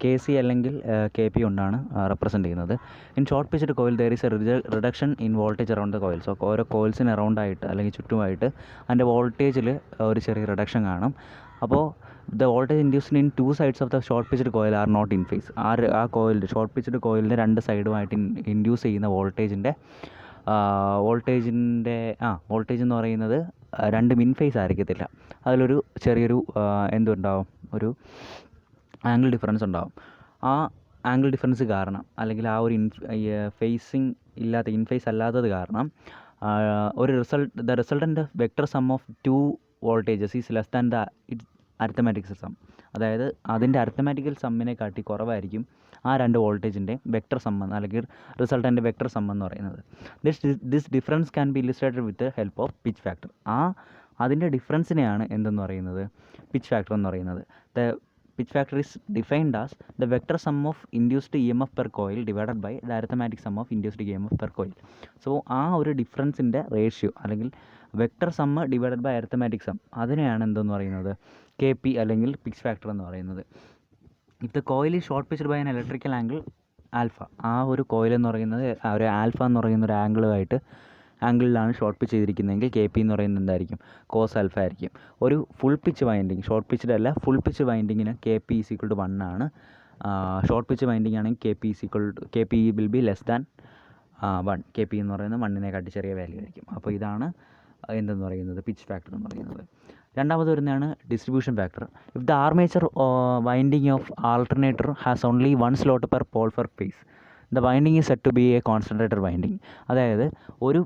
KC അല്ലെങ്കിൽ KP കൊണ്ടാണ് റെപ്രസെൻറ്റ് ചെയ്യുന്നത്. In short pitched coil there is A reduction in voltage around the coil. So ഓരോ കോയിൽസിന് അറൗണ്ടായിട്ട് അല്ലെങ്കിൽ ചുറ്റുമായിട്ട് അതിൻ്റെ വോൾട്ടേജിൽ ഒരു ചെറിയ റിഡക്ഷൻ കാണും. അപ്പോൾ the voltage induced in 2 sides of the short pitched coil are not in phase. ആ കോയിലിൻ്റെ ഷോർട്ട് പിച്ച്ഡ് കോയിലിൻ്റെ 2 സൈഡുമായിട്ട് ഇൻഡ്യൂസ് ചെയ്യുന്ന വോൾട്ടേജ് എന്ന് പറയുന്നത് 2 ഇൻ ഫേസ് ആയിരിക്കത്തില്ല. അതിലൊരു ചെറിയൊരു എന്തുണ്ടാവും, ഒരു ആംഗിൾ ഡിഫറൻസ് ഉണ്ടാവും. ആ ആംഗിൾ ഡിഫറൻസ് കാരണം അല്ലെങ്കിൽ ആ ഒരു ഇൻ ഫേസ് അല്ലാത്തത് കാരണം the resultant vector sum of 2 voltages is less than the arithmetical sum. അതായത് അതിൻ്റെ അരിത്തമാറ്റിക്കൽ സമ്മിനെ കാട്ടി കുറവായിരിക്കും ആ 2 വോൾട്ടേജിൻ്റെ വെക്ടർ സം അല്ലെങ്കിൽ റിസൾട്ടൻ്റ് വെക്ടർ സം എന്ന് പറയുന്നത്. This difference can be illustrated with help of pitch factor. അതിൻ്റെ ഡിഫറൻസിനെയാണ് എന്തെന്ന് പറയുന്നത്, പിച്ച് ഫാക്ടർ എന്ന് പറയുന്നത്. Pitch factor is defined as the vector sum of induced EMF per coil divided by the arithmetic sum of induced EMF per coil. So ആ ഒരു ഡിഫറൻസിൻ്റെ ratio അല്ലെങ്കിൽ vector sum divided by arithmetic sum, അതിനെയാണ് എന്തെന്ന് പറയുന്നത്, KP അല്ലെങ്കിൽ pitch factor എന്ന് പറയുന്നത്. If the coil is short pitched by an electrical angle alpha, ആ ഒരു കോയിൽ എന്ന് പറയുന്നത് ഒരു ആൽഫ എന്ന് പറയുന്ന ഒരു ആംഗിളിലാണ് ഷോർട്ട് പിച്ച് ചെയ്തിരിക്കുന്നതെങ്കിൽ KP എന്ന് പറയുന്നത് എന്തായിരിക്കും, കോസ് ആൽഫ ആയിരിക്കും. ഒരു full pitch winding, short pitched അല്ല ഫുൾ പിച്ച് വൈൻഡിങ്ങിന് KP = 1 ആണ്. ഷോർട്ട് പിച്ച് വൈൻഡിങ് ആണെങ്കിൽ KP will be less than 1. KP എന്ന് പറയുന്നത് 1-നെക്കാട്ടി ചെറിയ വാല്യൂ ആയിരിക്കും. അപ്പോൾ ഇതാണ് എന്തെന്ന് പറയുന്നത്, പിച്ച് ഫാക്ടർ എന്ന് പറയുന്നത്. രണ്ടാമത് വരുന്നതാണ് distribution factor. If the armature winding of alternator has only one slot per pole per phase, the winding is set to be a concentrator winding. അതായത് ഒരു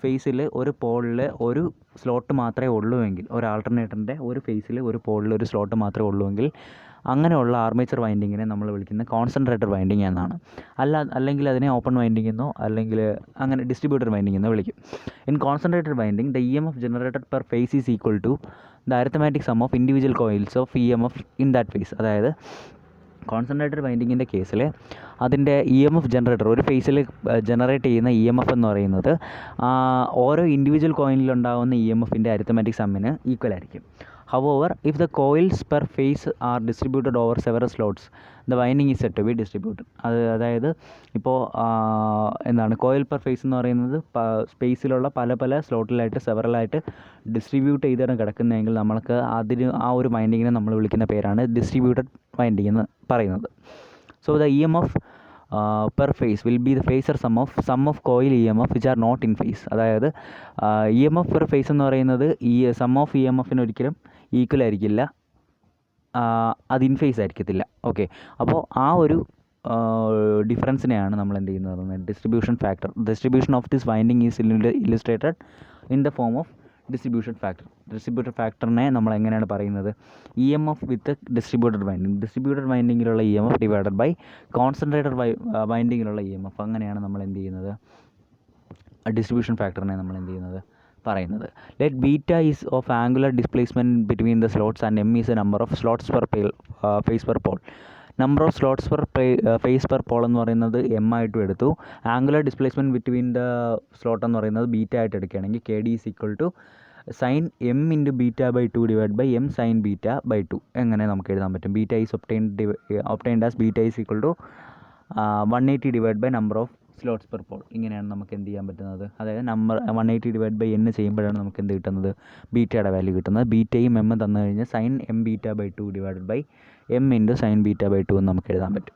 ഫേസിൽ ഒരു പോളിൽ ഒരു സ്ലോട്ട് മാത്രമേ ഉള്ളുവെങ്കിൽ, ഒരു ആൾട്ടർനേറ്ററിൻ്റെ ഒരു ഫേസിൽ ഒരു പോളിൽ ഒരു സ്ലോട്ട് മാത്രമേ ഉള്ളുവെങ്കിൽ അങ്ങനെയുള്ള ആർമേച്ചർ വൈൻഡിങ്ങിനെ നമ്മൾ വിളിക്കുന്നത് കോൺസെൻട്രേറ്റർ വൈൻഡിങ് എന്നാണ്. അല്ലെങ്കിൽ അതിനെ ഓപ്പൺ വൈൻഡിങ് എന്നോ അല്ലെങ്കിൽ അങ്ങനെ ഡിസ്ട്രിബ്യൂട്ടർ വൈൻഡിങ് എന്നോ വിളിക്കും. In concentrated winding the EMF generated per phase is equal to the arithmetic sum of individual coils of EMF in that phase. അതായത് കോൺസെൻട്രേറ്റഡ് വൈൻഡിങ്ങിൻ്റെ കേസിൽ അതിൻ്റെ EMF ജനറേറ്റർ, ഒരു ഫേസിൽ ജനറേറ്റ് ചെയ്യുന്ന EMF എന്ന് പറയുന്നത് ഓരോ ഇൻഡിവിജ്വൽ കോയിലിലുണ്ടാകുന്ന EMFൻ്റെ അരിത്തമാറ്റിക് സമ്മിന് ഈക്വൽ ആയിരിക്കും. However, if the coils per phase are distributed over several slots, the winding is said to be distributed. അതായത് ഇപ്പോൾ എന്താണ് കോയിൽ പെർ ഫേസ് എന്ന് പറയുന്നത് സ്പേസിലുള്ള പല സ്ലോട്ടിലായിട്ട് സെവറലായിട്ട് ഡിസ്ട്രിബ്യൂട്ട് ചെയ്താണ് കിടക്കുന്നതെങ്കിൽ നമ്മൾക്ക് ആ ഒരു വൈൻഡിങ്ങിനെ നമ്മൾ വിളിക്കുന്ന പേരാണ് ഡിസ്ട്രിബ്യൂട്ടഡ് വൈൻഡിങ് എന്ന് പറയുന്നത്. So the EMF per phase will be the phasor sum of coil EMF which are not in phase. അതായത് EMF പെർ ഫേസ് എന്ന് പറയുന്നത് ഈ സം ഓഫ് EMFന് ഒരിക്കലും ഈക്വൽ ആയിരിക്കില്ല, അത് ഇൻ ഫേസ് ആയിരിക്കത്തില്ല. ഓക്കെ, അപ്പോൾ ആ ഒരു ഡിഫറൻസിനെയാണ് നമ്മൾ എന്ത് ചെയ്യുന്നത്, distribution factor. Distribution of this winding is illustrated in the form of distribution factor. Distributor ഫാക്ടറിനെ നമ്മൾ എങ്ങനെയാണ് പറയുന്നത്, EMF with distributed winding, distributed വൈൻഡിങ്ങിലുള്ള EMF ഡിവൈഡഡ് ബൈ കോൺസെൻട്രേറ്റഡ് വൈൻഡിങ്ങിലുള്ള EMF. അങ്ങനെയാണ് നമ്മൾ എന്ത് ചെയ്യുന്നത്, ഡിസ്ട്രിബ്യൂഷൻ ഫാക്ടറിനെ നമ്മൾ എന്ത് ചെയ്യുന്നത് പറയുന്നത്. Let beta is of angular displacement between the slots and M is a number of slots per phase per pole. Number of slots per phase per pole എന്ന് പറയുന്നത് M ആയിട്ടും എടുത്തു. Angular displacement between the slot എന്ന് പറയുന്നത് beta ആയിട്ട് എടുക്കുകയാണെങ്കിൽ KD is equal to sine M into beta by 2 divide by M sine beta by 2. എങ്ങനെ നമുക്ക് എഴുതാൻ പറ്റും, beta is obtained as beta is equal to 180 divide by number of slots per pole. ഇങ്ങനെയാണ് നമുക്ക് എന്ത് ചെയ്യാൻ പറ്റുന്നത്, അതായത് നമ്പർ 180 ഡിവൈഡ് ബൈ N ചെയ്യുമ്പോഴാണ് നമുക്ക് എന്ത് കിട്ടുന്നത്, ബീറ്റയുടെ വാല്യൂ കിട്ടുന്നത്. ബീറ്റയും M തന്നു കഴിഞ്ഞാൽ sine M beta by 2 divide by M into sine beta by 2 എന്ന് നമുക്ക് എഴുതാൻ പറ്റും.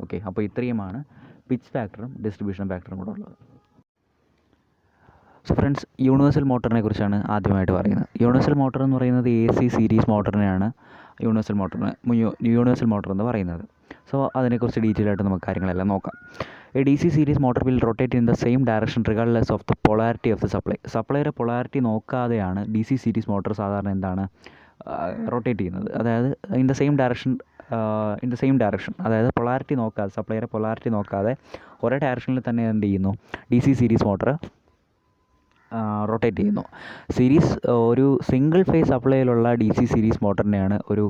ഓക്കെ, അപ്പോൾ ഇത്രയുമാണ് പിച്ച് ഫാക്ടറും ഡിസ്ട്രിബ്യൂഷൻ ഫാക്ടറും കൂടെ ഉള്ളത്. സോ ഫ്രണ്ട്സ്, യൂണിവേഴ്സൽ മോട്ടറിനെ കുറിച്ചാണ് ആദ്യമായിട്ട് പറയുന്നത്. യൂണിവേഴ്സൽ മോട്ടർ എന്ന് പറയുന്നത് AC സീരീസ് മോട്ടറിനെയാണ് യൂണിവേഴ്സൽ മോട്ടർ എന്ന് പറയുന്നത്. സോ അതിനെക്കുറിച്ച് ഡീറ്റെയിൽ ആയിട്ട് നമുക്ക് കാര്യങ്ങളെല്ലാം നോക്കാം. A DC series motor will rotate in the same direction regardless of the polarity of the സപ്ലൈയുടെ പൊളാരിറ്റി നോക്കാതെയാണ് DC സീരീസ് മോട്ടർ സാധാരണ എന്താണ് റൊട്ടേറ്റ് ചെയ്യുന്നത്. അതായത് ഇൻ ദ സെയിം ഡയറക്ഷൻ, അതായത് പൊളാരിറ്റി നോക്കാതെ, സപ്ലൈയുടെ പൊളാരിറ്റി നോക്കാതെ ഒരേ ഡയറക്ഷനിൽ തന്നെ എന്ത് ചെയ്യുന്നു, DC സീരീസ് മോട്ടർ റൊട്ടേറ്റ് ചെയ്യുന്നു. ഒരു സിംഗിൾ ഫേസ് സപ്ലൈയിലുള്ള DC സീരീസ് മോട്ടറിനെയാണ് ഒരു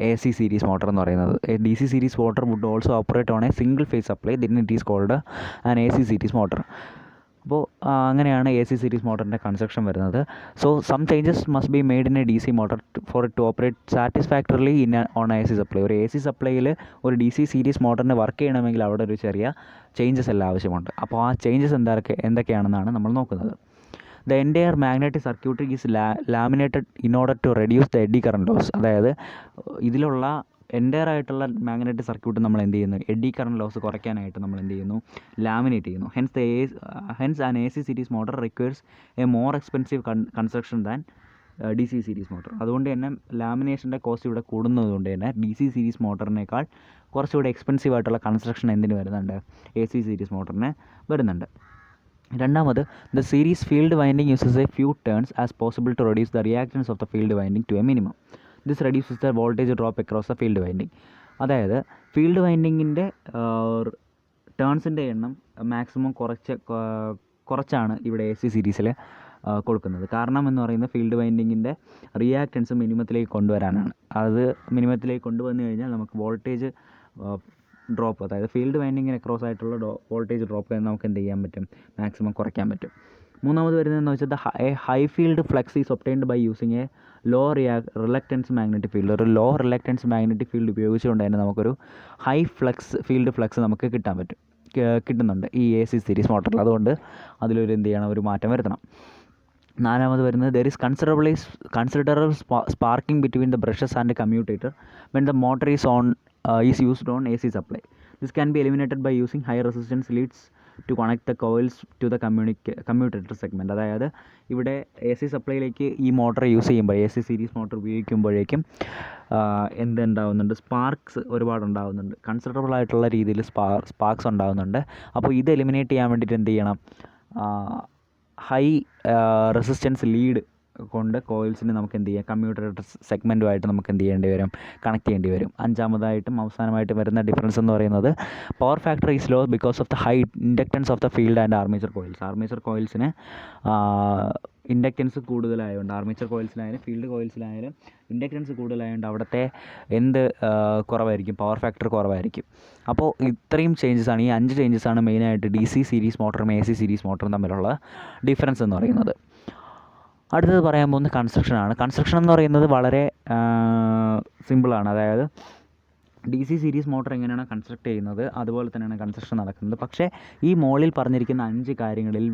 AC സീരീസ് മോട്ടർ എന്ന് പറയുന്നത്. DC series motor would also operate on a single phase supply, then it is called an AC series motor. അപ്പോൾ അങ്ങനെയാണ് AC സീരീസ് മോട്ടറിൻ്റെ കൺസ്ട്രക്ഷൻ വരുന്നത്. So some changes must be made in a DC motor for it to operate satisfactorily on AC supply. ഒരു AC സപ്ലൈയിൽ ഒരു DC series മോട്ടറിന് work ചെയ്യണമെങ്കിൽ അവിടെ ഒരു ചെറിയ ചേഞ്ചസ് എല്ലാം ആവശ്യമുണ്ട്. അപ്പോൾ ആ ചേഞ്ചസ് എന്തൊക്കെയാണെന്നാണ് നമ്മൾ നോക്കുന്നത്. The entire magnetic circuit is laminated in order to reduce the eddy current loss. അതായത് ഇതിലുള്ള എൻ്റയർ ആയിട്ടുള്ള മാഗ്നറ്റിക് സർക്യൂട്ട് നമ്മൾ എന്ത് ചെയ്യുന്നു, എഡി കറണ്ട് ലോസ് കുറയ്ക്കാനായിട്ട് നമ്മൾ എന്ത് ചെയ്യുന്നു, ലാമിനേറ്റ് ചെയ്യുന്നു. Hence an AC series motor requires A more expensive construction than DC series motor. അതുകൊണ്ട് തന്നെ ലാമിനേഷൻ്റെ കോസ്റ്റ് ഇവിടെ കൂടുന്നതുകൊണ്ട് തന്നെ DC സീരീസ് മോട്ടറിനേക്കാൾ കുറച്ചുകൂടി എക്സ്പെൻസീവ് ആയിട്ടുള്ള കൺസ്ട്രക്ഷൻ എന്തിന് വരുന്നുണ്ട്, AC സീരീസ് മോട്ടറിന് വരുന്നുണ്ട്. രണ്ടാമത്, the series field winding uses a few turns as possible to reduce the reactance of the field winding to a minimum. This reduces the voltage drop across the field winding. അതായത് field വൈൻഡിങ്ങിൻ്റെ ടേൺസിൻ്റെ എണ്ണം maximum കുറച്ചാണ് ഇവിടെ AC സീരീസിൽ കൊടുക്കുന്നത്. കാരണം എന്ന് പറയുന്നത് ഫീൽഡ് വൈൻഡിങ്ങിൻ്റെ റിയാക്റ്റൻസ് മിനിമത്തിലേക്ക് കൊണ്ടുവരാനാണ്. അത് മിനിമത്തിലേക്ക് കൊണ്ടുവന്നു കഴിഞ്ഞാൽ നമുക്ക് വോൾട്ടേജ് ഡ്രോപ്പ്, അതായത് ഫീൽഡ് വൈൻഡിങ്ങിന് അക്രോസ് ആയിട്ടുള്ള വോൾട്ടേജ് ഡ്രോപ്പ് നമുക്ക് എന്ത് ചെയ്യാൻ പറ്റും, മാക്സിമം കുറയ്ക്കാൻ പറ്റും. മൂന്നാമത് വരുന്നതെന്ന് വെച്ചാൽ high field flux is obtained by using a low reluctance magnetic field. ഒരു ലോ റിലക്റ്റൻസ് മാഗ്നറ്റിക് ഫീൽഡ് ഉപയോഗിച്ചുകൊണ്ട് തന്നെ നമുക്കൊരു ഹൈ ഫീൽഡ് ഫ്ലക്സ് നമുക്ക് കിട്ടുന്നുണ്ട് ഈ AC സീരീസ് മോട്ടറിൽ. അതുകൊണ്ട് അതിലൊരു എന്ത് ചെയ്യണം, ഒരു മാറ്റം വരുത്തണം. നാലാമത് വരുന്നത്, there is considerable sparking between the brushes and commutator when the motor is used on AC supply. This can be eliminated by using high resistance leads to connect the coils to the commutator segment. അതായത് ഇവിടെ AC സപ്ലൈയിലേക്ക് ഈ motor use ചെയ്യുമ്പോൾ AC series motor ഉപയോഗിക്കുമ്പോഴേക്കും എന്തുണ്ടാവുന്നുണ്ട്, sparks ഒരുപാടുണ്ടാവുന്നുണ്ട്, considerable ആയിട്ടുള്ള രീതിയിൽ സ്പാർക്സ് ഉണ്ടാവുന്നുണ്ട്. അപ്പോൾ ഇത് എലിമിനേറ്റ് ചെയ്യാൻ വേണ്ടിയിട്ട് എന്ത് ചെയ്യണം, ഹൈ റെസിസ്റ്റൻസ് ലീഡ് കൊണ്ട് കോയിൽസിന് നമുക്ക് എന്ത് ചെയ്യാം, കമ്മ്യൂട്ടേറ്റർ സെഗ്മെൻറ്റുമായിട്ട് നമുക്ക് എന്ത് ചെയ്യേണ്ടി വരും, കണക്ട് ചെയ്യേണ്ടി വരും. അഞ്ചാമതായിട്ടും അവസാനമായിട്ടും വരുന്ന ഡിഫറൻസ് എന്ന് പറയുന്നത് power factor is low because of the high inductance of the field and armature coils. Armature കോയിൽസിന് ഇൻഡക്റ്റൻസ് കൂടുതലായതുകൊണ്ട്, ആർമേച്ചർ കോയിൽസിലായാലും ഫീൽഡ് കോയിൽസിലായാലും ഇൻഡക്റ്റൻസ് കൂടുതലായതുകൊണ്ട് അവിടുത്തെ കുറവായിരിക്കും, പവർ ഫാക്ടർ കുറവായിരിക്കും. അപ്പോൾ ഇത്രയും ചേഞ്ചസാണ്, ഈ 5 ചേഞ്ചസാണ് മെയിനായിട്ട് DC സീരീസ് മോട്ടറും AC സീരീസ് മോട്ടറും തമ്മിലുള്ള ഡിഫറൻസ് എന്ന് പറയുന്നത്. അടുത്തത് പറയാൻ പോകുന്നത് കൺസ്ട്രക്ഷനാണ്. കൺസ്ട്രക്ഷൻ എന്ന് പറയുന്നത് വളരെ സിമ്പിളാണ്. അതായത് DC സീരീസ് മോട്ടർ എങ്ങനെയാണ് കൺസ്ട്രക്ട് ചെയ്യുന്നത് അതുപോലെ തന്നെയാണ് കൺസ്ട്രക്ഷൻ നടക്കുന്നത്. പക്ഷേ ഈ മോളിൽ പറഞ്ഞിരിക്കുന്ന 5 കാര്യങ്ങളിൽ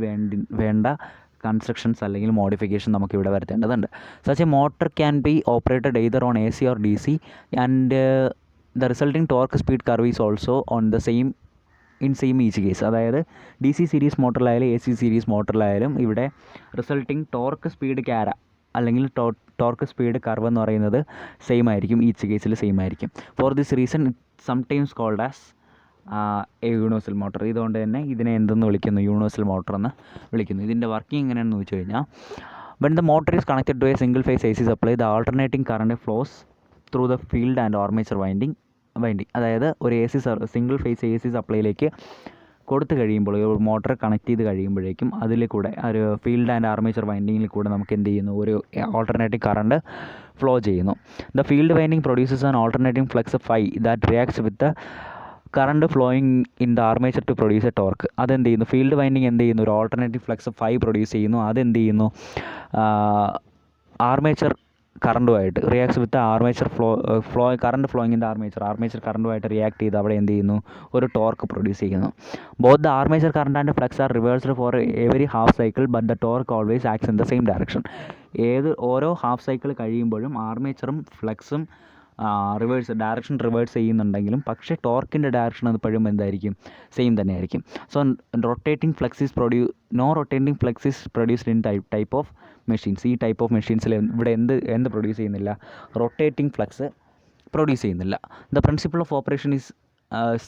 വേണ്ട കൺസ്ട്രക്ഷൻസ് അല്ലെങ്കിൽ മോഡിഫിക്കേഷൻ നമുക്കിവിടെ വരുത്തേണ്ടതുണ്ട്. Such A motor can be operated either on AC or DC and the resulting torque speed curve is also on the same each case. അതായത് DC സീരീസ് മോട്ടറിലായാലും AC സീരീസ് മോട്ടറിലായാലും ഇവിടെ റിസൾട്ടിങ് ടോർക്ക് സ്പീഡ് ക്യാര അല്ലെങ്കിൽ torque speed curve എന്ന് പറയുന്നത് same ആയിരിക്കും, each കേസിൽ same ആയിരിക്കും. For this reason it sometimes called as a universal motor. ഇതുകൊണ്ട് തന്നെ ഇതിനെ എന്തെന്ന് വിളിക്കുന്നു, യൂണിവേഴ്സൽ മോട്ടർ എന്ന് വിളിക്കുന്നു. ഇതിൻ്റെ വർക്കിംഗ് എങ്ങനെയാണെന്ന് വെച്ച് കഴിഞ്ഞാൽ, when the motor is connected to a single phase AC supply, the alternating current flows through the field and armature winding. അതായത് ഒരു സിംഗിൾ ഫേസ് AC സപ്ലൈയിലേക്ക് കൊടുത്തു കഴിയുമ്പോൾ, ഒരു മോട്ടർ കണക്ട് ചെയ്ത് കഴിയുമ്പോഴേക്കും അതിൽ കൂടെ ഒരു ഫീൽഡ് ആൻഡ് ആർമേച്ചർ വൈൻഡിങ്ങിൽ കൂടെ നമുക്ക് എന്ത് ചെയ്യുന്നു, ഒരു ഓൾട്ടർനേറ്റീവ് കറണ്ട് ഫ്ലോ ചെയ്യുന്നു. The field winding produces an alternating flux phi that reacts with the current flowing in the armature to produce a torque. അതെന്ത് ചെയ്യുന്നു, ഫീൽഡ് വൈൻഡിങ് എന്ത് ചെയ്യുന്നു, ഒരു ഓൾട്ടർനേറ്റീവ് ഫ്ലക്സ് ഫൈ പ്രൊഡ്യൂസ് ചെയ്യുന്നു. അതെന്ത് ചെയ്യുന്നു, ആർമേച്ചർ കറണ്ടുമായിട്ട് reacts with armature current flowing in the armature കറണ്ടുമായിട്ട് റിയാക്ട് ചെയ്ത് അവിടെ എന്ത് ചെയ്യുന്നു, ഒരു ടോർക്ക് പ്രൊഡ്യൂസ് ചെയ്യുന്നു. Both the armature current and flux are reversed for every half cycle but the torque always acts in the same direction. ഓരോ half cycle കഴിയുമ്പോഴും ആർമേച്ചറും ഫ്ലക്സും ഡയറക്ഷൻ റിവേഴ്സ് ചെയ്യുന്നുണ്ടെങ്കിലും പക്ഷേ ടോർക്കിൻ്റെ ഡയറക്ഷൻ എപ്പോഴും എന്തായിരിക്കും, സെയിം തന്നെ ആയിരിക്കും. So rotating flux is produced in type of machines. ഈ ടൈപ്പ് ഓഫ് മെഷീൻസിൽ ഇവിടെ എന്ത് പ്രൊഡ്യൂസ് ചെയ്യുന്നില്ല, റൊട്ടേറ്റിംഗ് ഫ്ലക്സ് പ്രൊഡ്യൂസ് ചെയ്യുന്നില്ല. The principle of operation is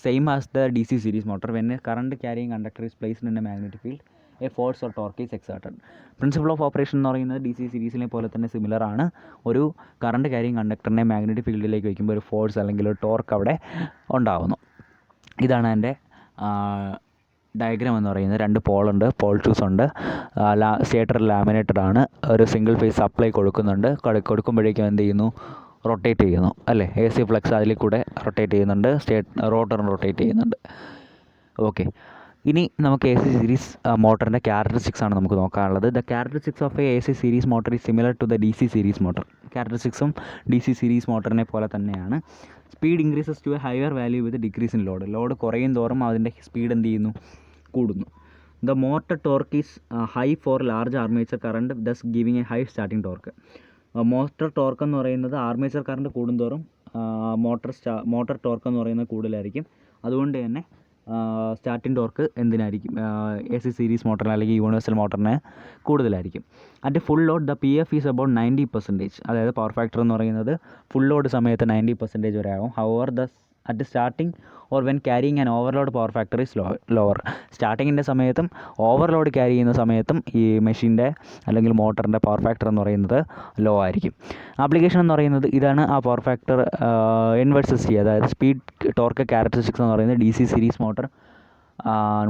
same as the DC series motor. When A current carrying conductor is placed in A magnetic field A force or torque is exerted. Principle of operation എന്ന് പറയുന്നത് DC സീരീസിനെ പോലെ തന്നെ similar ആണ്. ഒരു current carrying കണ്ടക്ടറിനെ magnetic ഫീൽഡിലേക്ക് വയ്ക്കുമ്പോൾ ഒരു force അല്ലെങ്കിൽ ഒരു ടോർക്ക് അവിടെ ഉണ്ടാകുന്നു. ഇതാണ് എൻ്റെ ഡയഗ്രാം എന്ന് പറയുന്നത്. 2 പോളുണ്ട്, പോൾ ഷൂസ് ഉണ്ട്, സ്റ്റേറ്റർ ലാമിനേറ്റഡ് ആണ്, ഒരു സിംഗിൾ ഫേസ് സപ്ലൈ കൊടുക്കുമ്പോഴേക്കും എന്ത് ചെയ്യുന്നു, റൊട്ടേറ്റ് ചെയ്യുന്നു അല്ലേ. AC ഫ്ലക്സ് അതിൽ കൂടെ റൊട്ടേറ്റ് ചെയ്യുന്നുണ്ട്, റോട്ടറും റൊട്ടേറ്റ് ചെയ്യുന്നുണ്ട്. ഓക്കെ, ഇനി നമുക്ക് AC സീരീസ് മോട്ടറിൻ്റെ ക്യാരക്ടറിസ്റ്റിക്സ് ആണ് നമുക്ക് നോക്കാനുള്ളത്. The characteristics of a AC series motor is similar to the DC series motor. ക്യാരക്ടറിസ്റ്റിക്സും DC സീരീസ് മോട്ടറിനെ പോലെ തന്നെയാണ്. Speed increases to a higher value with decrease in load കുറയും തോറും അതിൻ്റെ സ്പീഡ് എന്ത് ചെയ്യുന്നു, കൂടുന്നു. The motor torque is high for large armature current thus giving a high starting torque. Motor torque എന്ന് പറയുന്നത് ആർമേച്ചർ കറണ്ട് കൂടുന്തോറും മോട്ടർ ടോർക്ക് എന്ന് പറയുന്നത് കൂടുതലായിരിക്കും. അതുകൊണ്ട് തന്നെ സ്റ്റാർട്ടിംഗ് ടോർക്ക് എന്തിനായിരിക്കും, AC സീരീസ് മോട്ടറിന് അല്ലെങ്കിൽ യൂണിവേഴ്സൽ മോട്ടറിന് കൂടുതലായിരിക്കും. At full load the PF is about 90%. അതായത് പവർ ഫാക്ടർ എന്ന് പറയുന്നത് ഫുൾ ലോഡ് സമയത്ത് 90% വരെ ആകും. However at starting or when carrying an overload power factor is lower. സ്റ്റാർട്ടിങ്ങിൻ്റെ സമയത്തും ഓവർലോഡ് ക്യാരി ചെയ്യുന്ന സമയത്തും ഈ മെഷീൻ്റെ അല്ലെങ്കിൽ മോട്ടറിൻ്റെ പവർ ഫാക്ടർ എന്ന് പറയുന്നത് ലോ ആയിരിക്കും. ആപ്ലിക്കേഷൻ എന്ന് പറയുന്നത് ഇതാണ് ആ പവർ ഫാക്ടർ ഇൻവേഴ്സസ് ചെയ്യുക. അതായത് സ്പീഡ് ടോർക്ക് ക്യാരക്ടറിസ്റ്റിക്സ് എന്ന് പറയുന്നത് DC സീരീസ്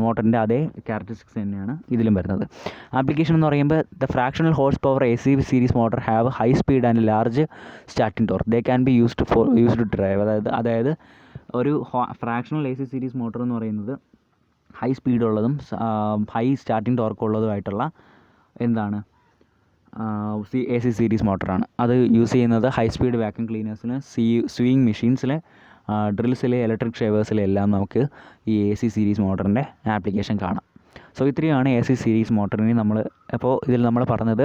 മോട്ടറിൻ്റെ അതേ ക്യാരക്ടറിസ്റ്റിക്സ് തന്നെയാണ് ഇതിലും വരുന്നത്. ആപ്ലിക്കേഷൻ എന്ന് പറയുമ്പോൾ the fractional horse power AC series motor have high speed and large starting torque. They can be used to drive. അതായത് ഒരു ഫ്രാക്ഷണൽ AC സീരീസ് മോട്ടർ എന്ന് പറയുന്നത് ഹൈ സ്പീഡുള്ളതും ഹൈ സ്റ്റാർട്ടിംഗ് ടോർക്ക് ഉള്ളതുമായിട്ടുള്ള എന്താണ് AC സീരീസ് മോട്ടറാണ്. അത് യൂസ് ചെയ്യുന്നത് ഹൈ സ്പീഡ് വാക്യൂം ക്ലീനേഴ്സിന്, സ്വിങ് മെഷീൻസിൽ, ഡ്രിൽസിലെ, ഇലക്ട്രിക് ഷേവേഴ്സിലെ എല്ലാം നമുക്ക് ഈ AC സീരീസ് മോട്ടറിൻ്റെ ആപ്ലിക്കേഷൻ കാണാം. സോ ഇത്രയാണ് എ സി സീരീസ് മോട്ടർ. ഇനി നമ്മൾ അപ്പോൾ ഇതിൽ നമ്മൾ പറഞ്ഞത്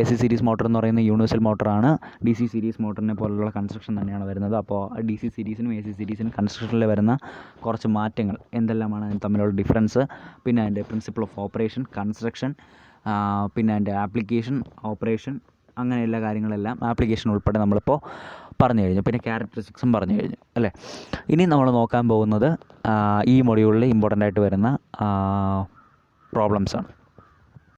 എ സി സീരീസ് മോട്ടർ എന്ന് പറയുന്നത് യൂണിവേഴ്സൽ മോട്ടറാണ്. ഡി സി സീരീസ് മോട്ടറിനെ പോലുള്ള കൺസ്ട്രക്ഷൻ തന്നെയാണ് വരുന്നത്. അപ്പോൾ ഡി സി സീരീസിനും എ സി സീരീസിനും കൺസ്ട്രക്ഷനിൽ വരുന്ന കുറച്ച് മാറ്റങ്ങൾ എന്തെല്ലാമാണ് അതിന് തമ്മിലുള്ള ഡിഫറൻസ്, പിന്നെ അതിൻ്റെ പ്രിൻസിപ്പിൾ ഓഫ് ഓപ്പറേഷൻ, കൺസ്ട്രക്ഷൻ, പിന്നെ അതിൻ്റെ ആപ്ലിക്കേഷൻ, ഓപ്പറേഷൻ, അങ്ങനെ എല്ലാ കാര്യങ്ങളെല്ലാം ആപ്ലിക്കേഷൻ ഉൾപ്പെടെ നമ്മളിപ്പോൾ പറഞ്ഞു കഴിഞ്ഞു. പിന്നെ ക്യാരക്ടറിസ്റ്റിക്സും പറഞ്ഞു കഴിഞ്ഞു അല്ലേ. ഇനി നമ്മൾ നോക്കാൻ പോകുന്നത് ഈ മൊഡ്യൂളിൽ ഇമ്പോർട്ടൻ്റ് ആയിട്ട് വരുന്ന പ്രോബ്ലംസാണ്.